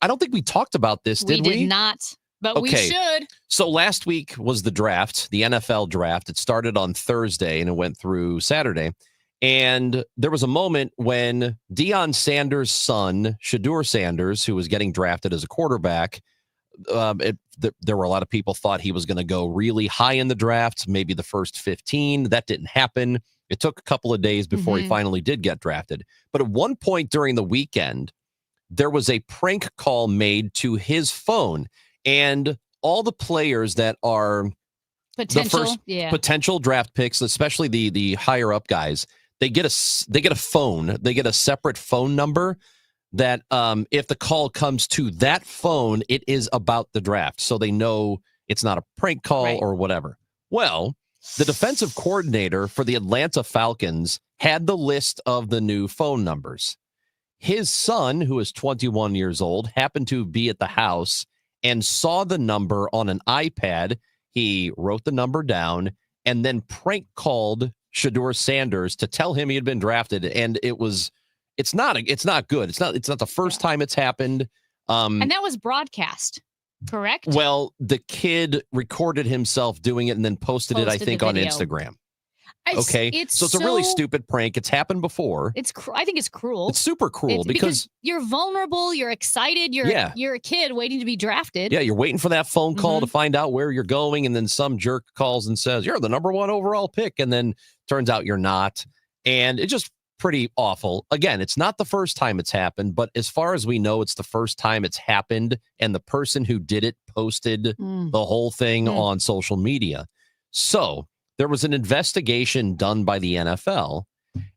don't think we talked about this, did we? We did not, but we should. So last week was the draft, the NFL draft. It started on Thursday and it went through Saturday. And there was a moment when Deion Sanders' son, Shedeur Sanders, who was getting drafted as a quarterback, there were a lot of people thought he was going to go really high in the draft, maybe the first 15. That didn't happen. It took a couple of days before he finally did get drafted. But at one point during the weekend, there was a prank call made to his phone, and all the players that are potential draft picks, especially the higher up guys, they get a phone. They get a separate phone number that if the call comes to that phone, it is about the draft. So they know it's not a prank call or whatever. Well, the defensive coordinator for the Atlanta Falcons had the list of the new phone numbers. His son, who is 21 years old, happened to be at the house and saw the number on an iPad. He wrote the number down and then prank called Shedeur Sanders to tell him he had been drafted. And it's not good. It's not the first time it's happened. And that was broadcast. Correct? Well, the kid recorded himself doing it and then posted it, I Posted think, the on video. Instagram. It's So it's a really stupid prank. It's happened before. I think it's cruel. It's super cruel because you're vulnerable, you're excited, you're a kid waiting to be drafted. yeah, you're waiting for that phone call Mm-hmm. to find out where you're going, and then some jerk calls and says, you're the number 1 overall pick, and then turns out you're not. And it's just pretty awful. Again, it's not the first time it's happened, but as far as we know, it's the first time it's happened, and the person who did it posted the whole thing on social media. So there was an investigation done by the NFL,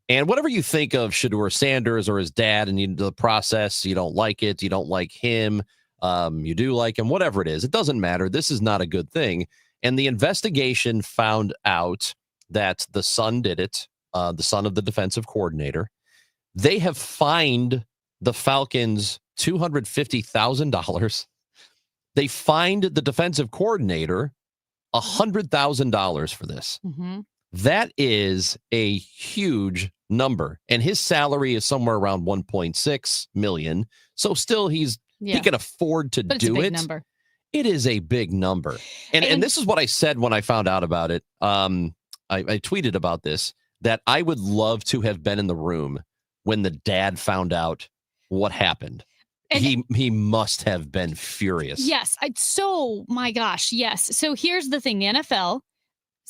and whatever you think of Shedeur Sanders or his dad and the process, you don't like it, you don't like him, you do like him, whatever it is, it doesn't matter. This is not a good thing. And the investigation found out that the son did it, the son of the defensive coordinator. They have fined the Falcons $250,000. They fined the defensive coordinator $100,000 for this. Mm-hmm. That is a huge number, and his salary is somewhere around 1.6 million. So still, he can afford to But it's do a big it. number. It is a big number, and this is what I said when I found out about it. I tweeted about this, that I would love to have been in the room when the dad found out what happened. And he must have been furious. Yes. My gosh. Yes. So here's the thing. The NFL,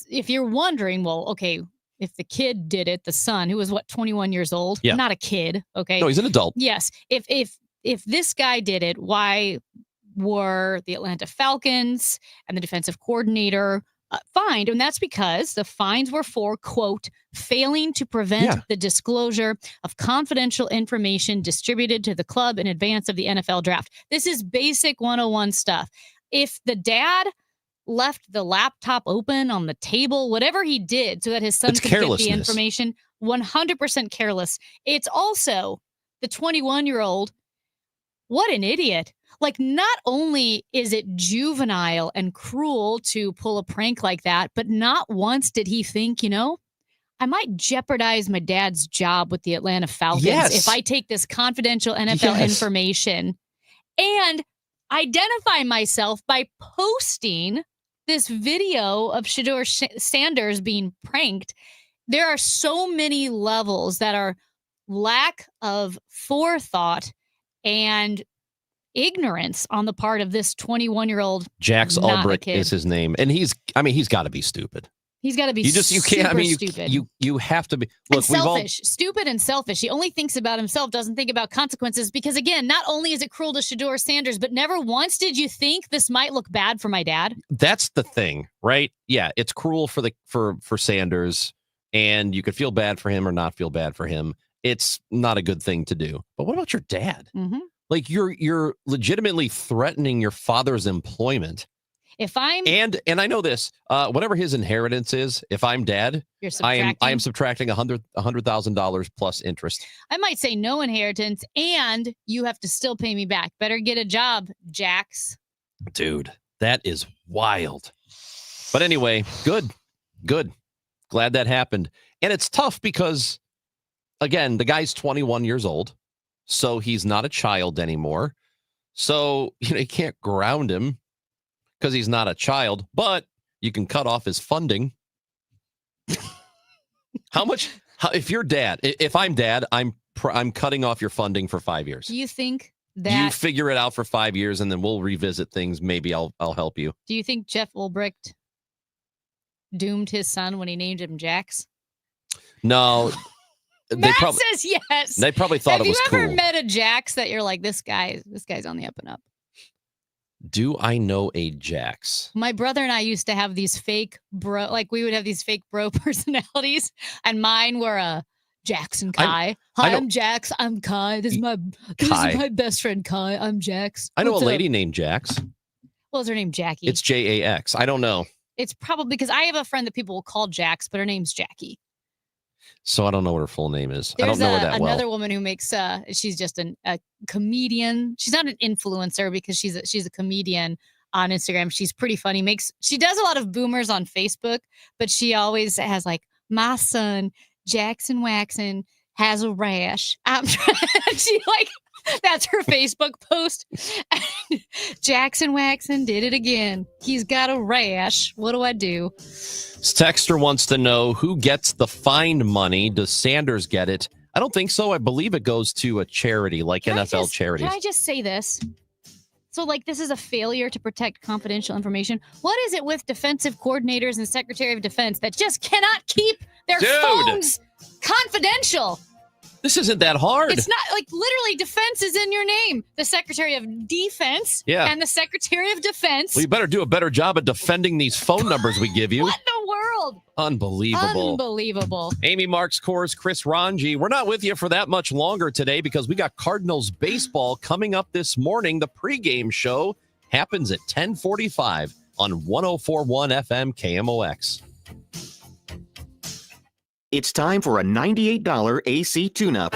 if you're wondering, well, okay, if the kid did it, the son, who was 21 years old, Yeah. not a kid. Okay. No, he's an adult. Yes. If this guy did it, why were the Atlanta Falcons and the defensive coordinator fined? And that's because the fines were for, quote, failing to prevent the disclosure of confidential information distributed to the club in advance of the NFL draft. This is basic 101 stuff. If the dad left the laptop open on the table, whatever he did so that his son It's could get the carelessness. information, 100% careless. It's also the 21-year-old. What an idiot. Like, not only is it juvenile and cruel to pull a prank like that, but not once did he think, I might jeopardize my dad's job with the Atlanta Falcons if I take this confidential NFL information and identify myself by posting this video of Shedeur Sanders being pranked. There are so many levels that are lack of forethought and ignorance on the part of this 21-year-old. Jax not a Ulbrich kid. is his name, and he's got to be stupid. He's got to be You can't. I mean, stupid. you have to be. And Look, we've all. selfish, stupid and selfish. He only thinks about himself, doesn't think about consequences. Because again, not only is it cruel to Shedeur Sanders, but never once did you think this might look bad for my dad. That's the thing, right? Yeah, it's cruel for Sanders, and you could feel bad for him or not feel bad for him. It's not a good thing to do. But what about your dad? Mm-hmm. Like, you're legitimately threatening your father's employment. If I'm and I know this, whatever his inheritance is, if I'm dad, You're I am subtracting? subtracting $100,000 plus interest. I might say no inheritance, and you have to still pay me back. Better get a job, Jax. Dude, that is wild. But anyway, good. Glad that happened. And it's tough because, again, the guy's 21 years old, so he's not a child anymore. So, you can't ground him because he's not a child, but you can cut off his funding. If you're dad, if I'm dad, I'm cutting off your funding for 5 years. Do you think You that? figure it out for 5 years, and then we'll revisit things. Maybe I'll help you. Do you think Jeff Ulbricht doomed his son when he named him Jax? No, Matt says yes. They probably thought it was Have you ever cool. met a Jax that you're like, this guy's on the up and up? Do I know a Jax? My brother and I used to have these fake bro, like we would have these fake bro personalities, and mine were a Jackson Kai. Hi, I'm Jax. I'm Kai. This is my best friend Kai. I'm Jax. I know What's a up? lady named Jax. Well, is her name Jackie? It's Jax. I don't know. It's probably because I have a friend that people will call Jax, but her name's Jackie. So I don't know what her full name is. I There's don't know her that another well. woman who makes she's just a comedian. She's not an influencer because she's a comedian on Instagram. She's pretty funny. She does a lot of boomers on Facebook, but she always has like, my son Jackson Waxon has a rash. She like that's her Facebook post. And Jackson Waxon did it again. He's got a rash. What do I do? This texter wants to know who gets the fine money. Does Sanders get it? I don't think so. I believe it goes to a charity like NFL charities. Can I just say this? So, this is a failure to protect confidential information. What is it with defensive coordinators and Secretary of Defense that just cannot keep their phones confidential? This isn't that hard. It's not literally defense is in your name. The Secretary of Defense and the Secretary of Defense. Well, you better do a better job of defending these phone numbers we give you. What in the world? Unbelievable. Unbelievable. Amy Marks, Coors, Chris Ranji. We're not with you for that much longer today because we got Cardinals baseball coming up this morning. The pregame show happens at 10:45 on 104.1 FM KMOX. It's time for a $98 AC tune-up.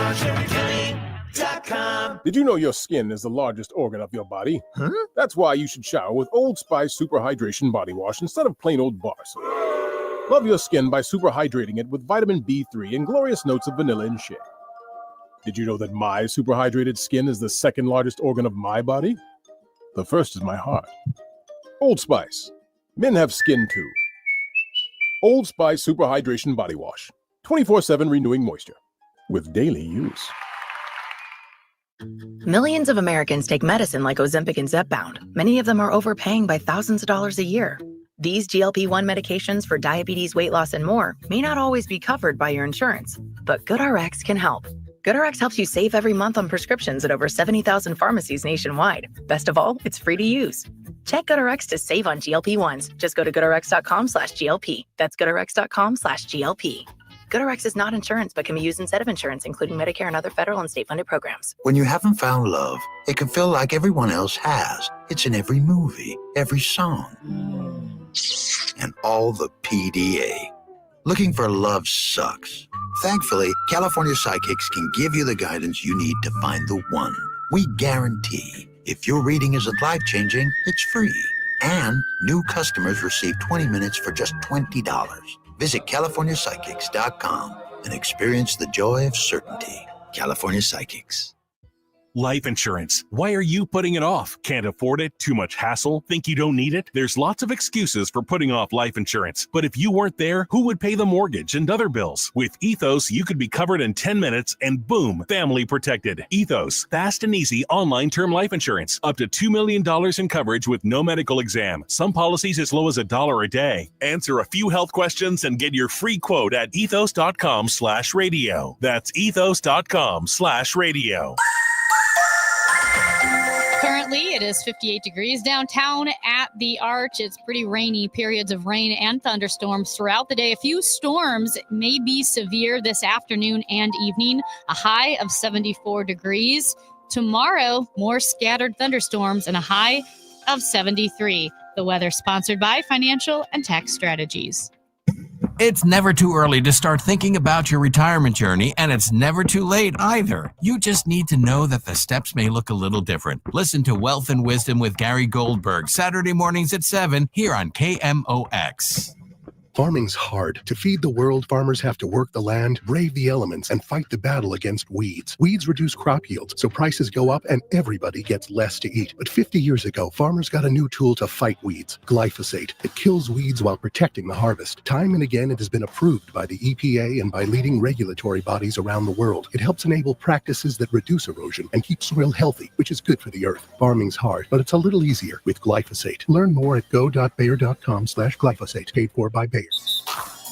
Did you know your skin is the largest organ of your body? Huh? That's why you should shower with Old Spice Super Hydration Body Wash instead of plain old bar soap. Love your skin by super hydrating it with vitamin B3 and glorious notes of vanilla and shea. Did you know that my super hydrated skin is the second largest organ of my body? The first is my heart. Old Spice. Men have skin too. Old Spice Super Hydration Body Wash. 24/7 renewing moisture with daily use. Millions of Americans take medicine like Ozempic and Zepbound. Many of them are overpaying by thousands of dollars a year. These GLP-1 medications for diabetes, weight loss, and more may not always be covered by your insurance, but GoodRx can help. GoodRx helps you save every month on prescriptions at over 70,000 pharmacies nationwide. Best of all, it's free to use. Check GoodRx to save on GLP-1s. Just go to GoodRx.com/GLP. That's GoodRx.com/GLP. GoodRx is not insurance, but can be used instead of insurance, including Medicare and other federal and state-funded programs. When you haven't found love, it can feel like everyone else has. It's in every movie, every song, and all the PDA. Looking for love sucks. Thankfully, California Psychics can give you the guidance you need to find the one. We guarantee if your reading isn't life-changing, it's free. And new customers receive 20 minutes for just $20. Visit CaliforniaPsychics.com and experience the joy of certainty. California Psychics. Life insurance. Why are you putting it off? Can't afford it? Too much hassle? Think you don't need it? There's lots of excuses for putting off life insurance. But if you weren't there, who would pay the mortgage and other bills? With Ethos, you could be covered in 10 minutes and boom, family protected. Ethos, fast and easy online term life insurance. Up to $2 million in coverage with no medical exam. Some policies as low as $1 a day. Answer a few health questions and get your free quote at ethos.com/radio. That's ethos.com/radio. Currently, it is 58 degrees downtown at the Arch. It's pretty rainy, periods of rain and thunderstorms throughout the day. A few storms may be severe this afternoon and evening, a high of 74 degrees. Tomorrow, more scattered thunderstorms and a high of 73. The weather sponsored by Financial and Tax Strategies. It's never too early to start thinking about your retirement journey, and it's never too late either. You just need to know that the steps may look a little different. Listen to Wealth and Wisdom with Gary Goldberg, Saturday mornings at 7 here on KMOX. Farming's hard. To feed the world, farmers have to work the land, brave the elements, and fight the battle against weeds. Weeds reduce crop yields, so prices go up and everybody gets less to eat. But 50 years ago, farmers got a new tool to fight weeds, glyphosate. It kills weeds while protecting the harvest. Time and again, it has been approved by the EPA and by leading regulatory bodies around the world. It helps enable practices that reduce erosion and keep soil healthy, which is good for the earth. Farming's hard, but it's a little easier with glyphosate. Learn more at go.bayer.com/glyphosate, paid for by Bayer.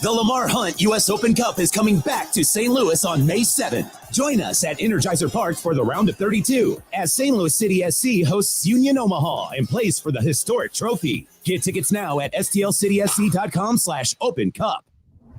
The Lamar Hunt U.S. Open Cup is coming back to St. Louis on May 7th. Join us at Energizer Park for the round of 32 as St. Louis City SC hosts Union Omaha and plays for the historic trophy. Get tickets now at stlcitysc.com/Open Cup.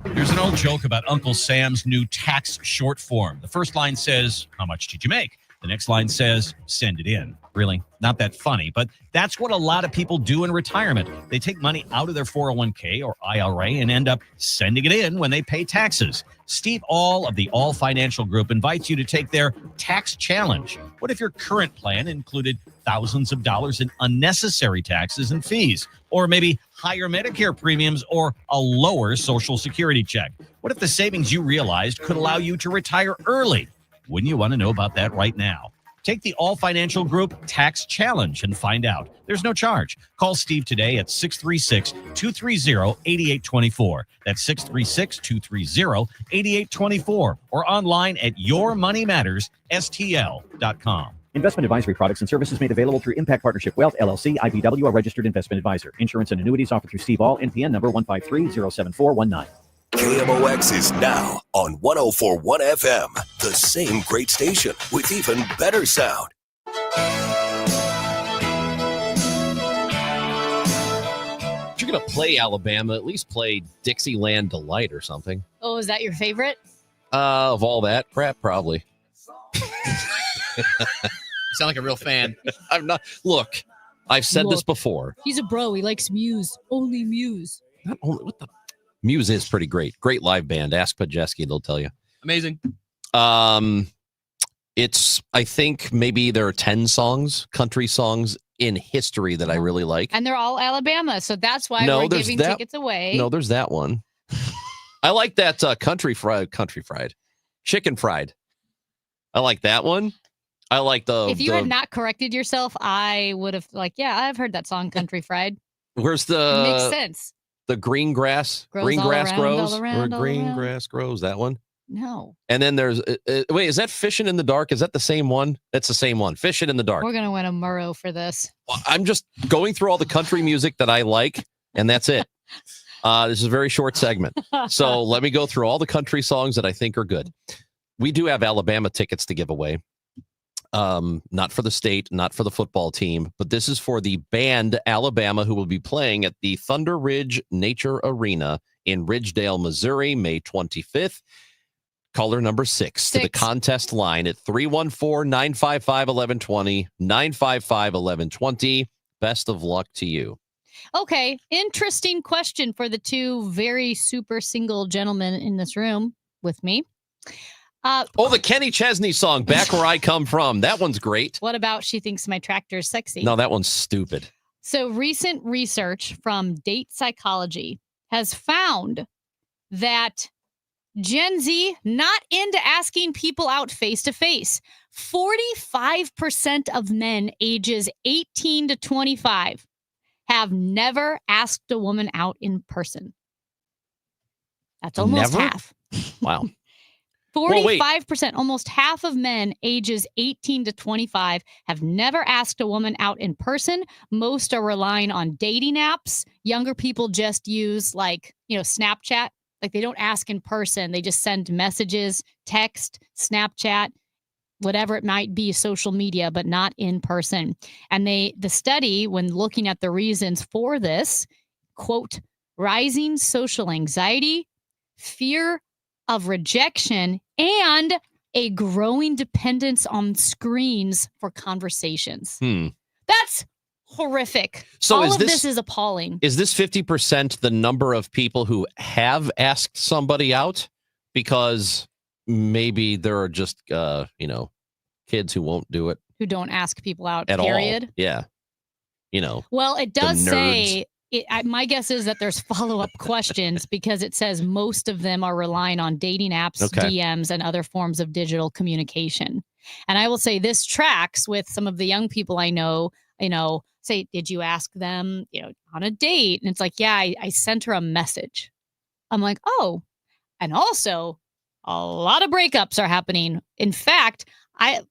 There's an old joke about Uncle Sam's new tax short form. The first line says, "How much did you make?" The next line says, "Send it in." Really, not that funny, but that's what a lot of people do in retirement. They take money out of their 401k or IRA and end up sending it in when they pay taxes. Steve All of the All Financial Group invites you to take their tax challenge. What if your current plan included thousands of dollars in unnecessary taxes and fees, or maybe higher Medicare premiums or a lower Social Security check? What if the savings you realized could allow you to retire early? Wouldn't you want to know about that right now? Take the All Financial Group Tax Challenge and find out. There's no charge. Call Steve today at 636-230-8824. That's 636-230-8824. Or online at yourmoneymattersstl.com. Investment advisory products and services made available through Impact Partnership Wealth, LLC, IBW, a registered investment advisor. Insurance and annuities offered through Steve All, NPN number 153-07419. KMOX is now on 104.1 FM, the same great station with even better sound. If you're going to play Alabama, at least play Dixieland Delight or something. Oh, is that your favorite? Of all that crap, probably. You sound like a real fan. I'm not. Look, I've said this before. He's a bro. He likes Muse. Only Muse. Not only what the Muse is pretty great. Great live band. Ask Podjeski, they'll tell you. Amazing. It's I think maybe there are 10 songs, country songs in history that I really like. And they're all Alabama, so that's why we're giving tickets away. No, there's that one. I like that country fried, chicken fried. I like that one. I like the. If you had not corrected yourself, I would have I've heard that song, Country Fried. Where's the? It makes sense. The green grass grows. Where green grass grows. That one. No. And then there's wait, is that Fishing in the Dark? Is that the same one? That's the same one. Fishing in the Dark. We're gonna win a Murrow for this. Well, I'm just going through all the country music that I like, and that's it. This is a very short segment, so let me go through all the country songs that I think are good. We do have Alabama tickets to give away. Not for the state, not for the football team, but this is for the band Alabama, who will be playing at the Thunder Ridge Nature Arena in Ridgedale, Missouri, May 25th. Caller number 6 to the contest line at 314-955-1120, 955-1120. Best of luck to you. Okay, interesting question for the two very super single gentlemen in this room with me. The Kenny Chesney song, Back Where I Come From. That one's great. What about She Thinks My Tractor is Sexy? No, that one's stupid. So recent research from Date Psychology has found that Gen Z not into asking people out face to face. 45% of men ages 18 to 25 have never asked a woman out in person. That's almost half. Wow. 45%, almost half of men ages 18 to 25 have never asked a woman out in person. Most are relying on dating apps. Younger people just use Snapchat. Like they don't ask in person. They just send messages, text, Snapchat, whatever it might be, social media, but not in person. And the study, when looking at the reasons for this, quote, rising social anxiety, fear of rejection, and a growing dependence on screens for conversations. That's horrific. So all of this is appalling. Is this 50% the number of people who have asked somebody out? Because maybe there are just, kids who won't do it. Who don't ask people out, at period. All. Yeah. Well, it does say... my guess is that there's follow-up questions because it says most of them are relying on dating apps, DMs, and other forms of digital communication. And I will say this tracks with some of the young people I know, say, did you ask them, on a date? And it's like, yeah, I sent her a message. I'm like, oh, and also a lot of breakups are happening. In fact,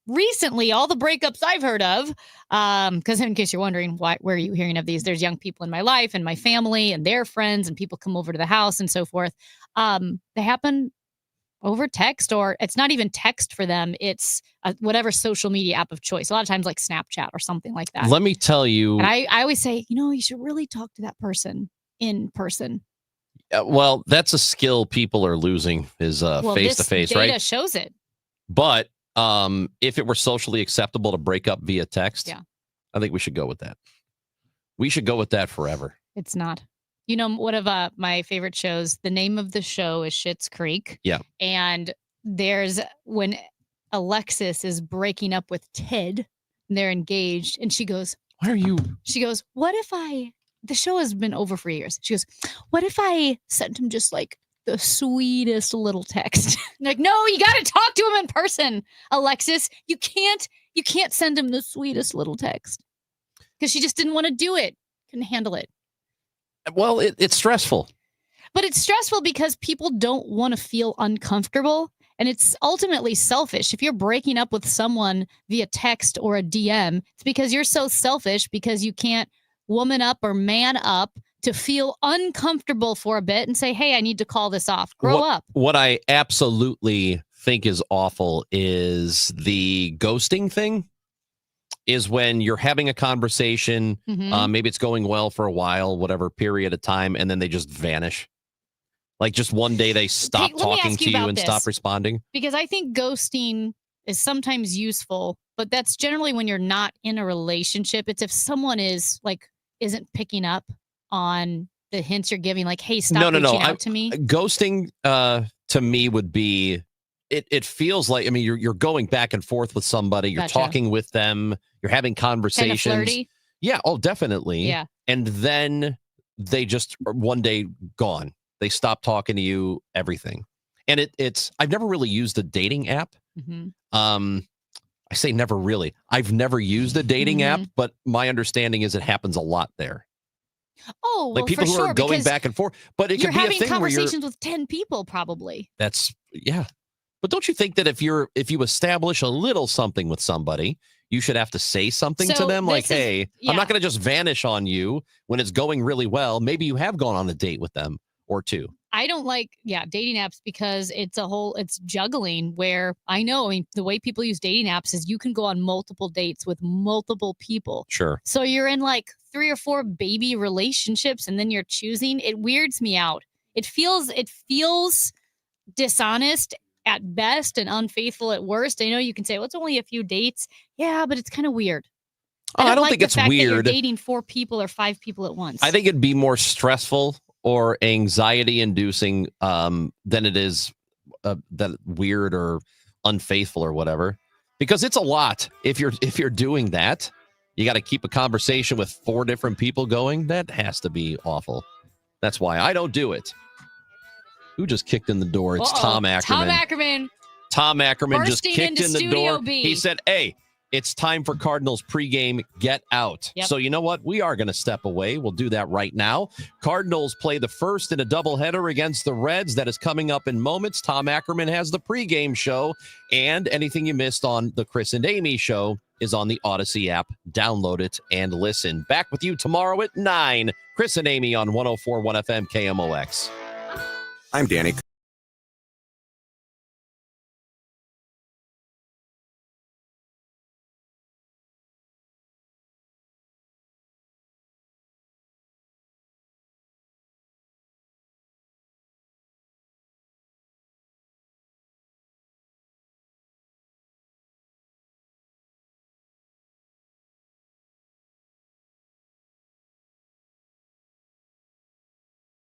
recently, all the breakups I've heard of, because in case you're wondering, where are you hearing of these? There's young people in my life and my family and their friends and people come over to the house and so forth. They happen over text, or it's not even text for them. It's whatever social media app of choice. A lot of times like Snapchat or something like that. Let me tell you. And I always say, you should really talk to that person in person. Well, that's a skill people are losing is face-to-face, right? Data shows it. But if it were socially acceptable to break up via text, I think we should go with that. We should go with that forever. It's not. One of my favorite shows, the name of the show is Schitt's Creek. Yeah. And there's when Alexis is breaking up with Ted, and they're engaged, and she goes, "Why are you?" She goes, "What if the show has been over for years." She goes, "What if I sent him just like the sweetest little text?" Like, no, you got to talk to him in person, Alexis. You can't You can't send him the sweetest little text because she just didn't want to do it. Couldn't handle it. Well, it's stressful. But it's stressful because people don't want to feel uncomfortable. And it's ultimately selfish. If you're breaking up with someone via text or a DM, it's because you're so selfish because you can't woman up or man up to feel uncomfortable for a bit and say, hey, I need to call this off. Grow up. What I absolutely think is awful is the ghosting thing. Is when you're having a conversation, maybe it's going well for a while, whatever period of time, and then they just vanish. Like just one day they stop talking to you and stop responding. Because I think ghosting is sometimes useful, but that's generally when you're not in a relationship. It's if someone isn't picking up on the hints you're giving, like, hey, stop reaching out to me. Ghosting to me would be, it feels like, I mean, you're going back and forth with somebody, you're talking with them, you're having conversations. Kind of flirty. Yeah, oh, definitely. Yeah. And then they just one day gone. They stop talking to you, everything. And it's I've never really used a dating app. I say never really. I've never used a dating app, but my understanding is it happens a lot there. Oh, well, like people who are going back and forth. But it could be a thing where you're having conversations with 10 people, probably. Yeah. But don't you think that if you establish a little something with somebody, you should have to say something to them like, hey, I'm not going to just vanish on you when it's going really well. Maybe you have gone on a date with them or two. I don't like, dating apps because it's juggling where the way people use dating apps is you can go on multiple dates with multiple people. Sure. So you're in like 3 or 4 baby relationships and then you're choosing. It weirds me out. It feels dishonest at best and unfaithful at worst. I know you can say, well, it's only a few dates. Yeah, but it's kind of weird. I don't think it's weird. That you're dating 4 people or 5 people at once. I think it'd be more stressful or anxiety-inducing than it is that weird or unfaithful or whatever, because it's a lot. If you're doing that, you got to keep a conversation with 4 different people going. That has to be awful. That's why I don't do it. Who just kicked in the door? It's Tom Ackerman. Tom Ackerman just kicked in the door. He said, hey, it's time for Cardinals pregame. Get out. Yep. So you know what? We are going to step away. We'll do that right now. Cardinals play the first in a doubleheader against the Reds. That is coming up in moments. Tom Ackerman has the pregame show, and anything you missed on the Chris and Amy show is on the Odyssey app. Download it and listen. Back with you tomorrow at 9. Chris and Amy on 104.1 FM KMOX. I'm Danny.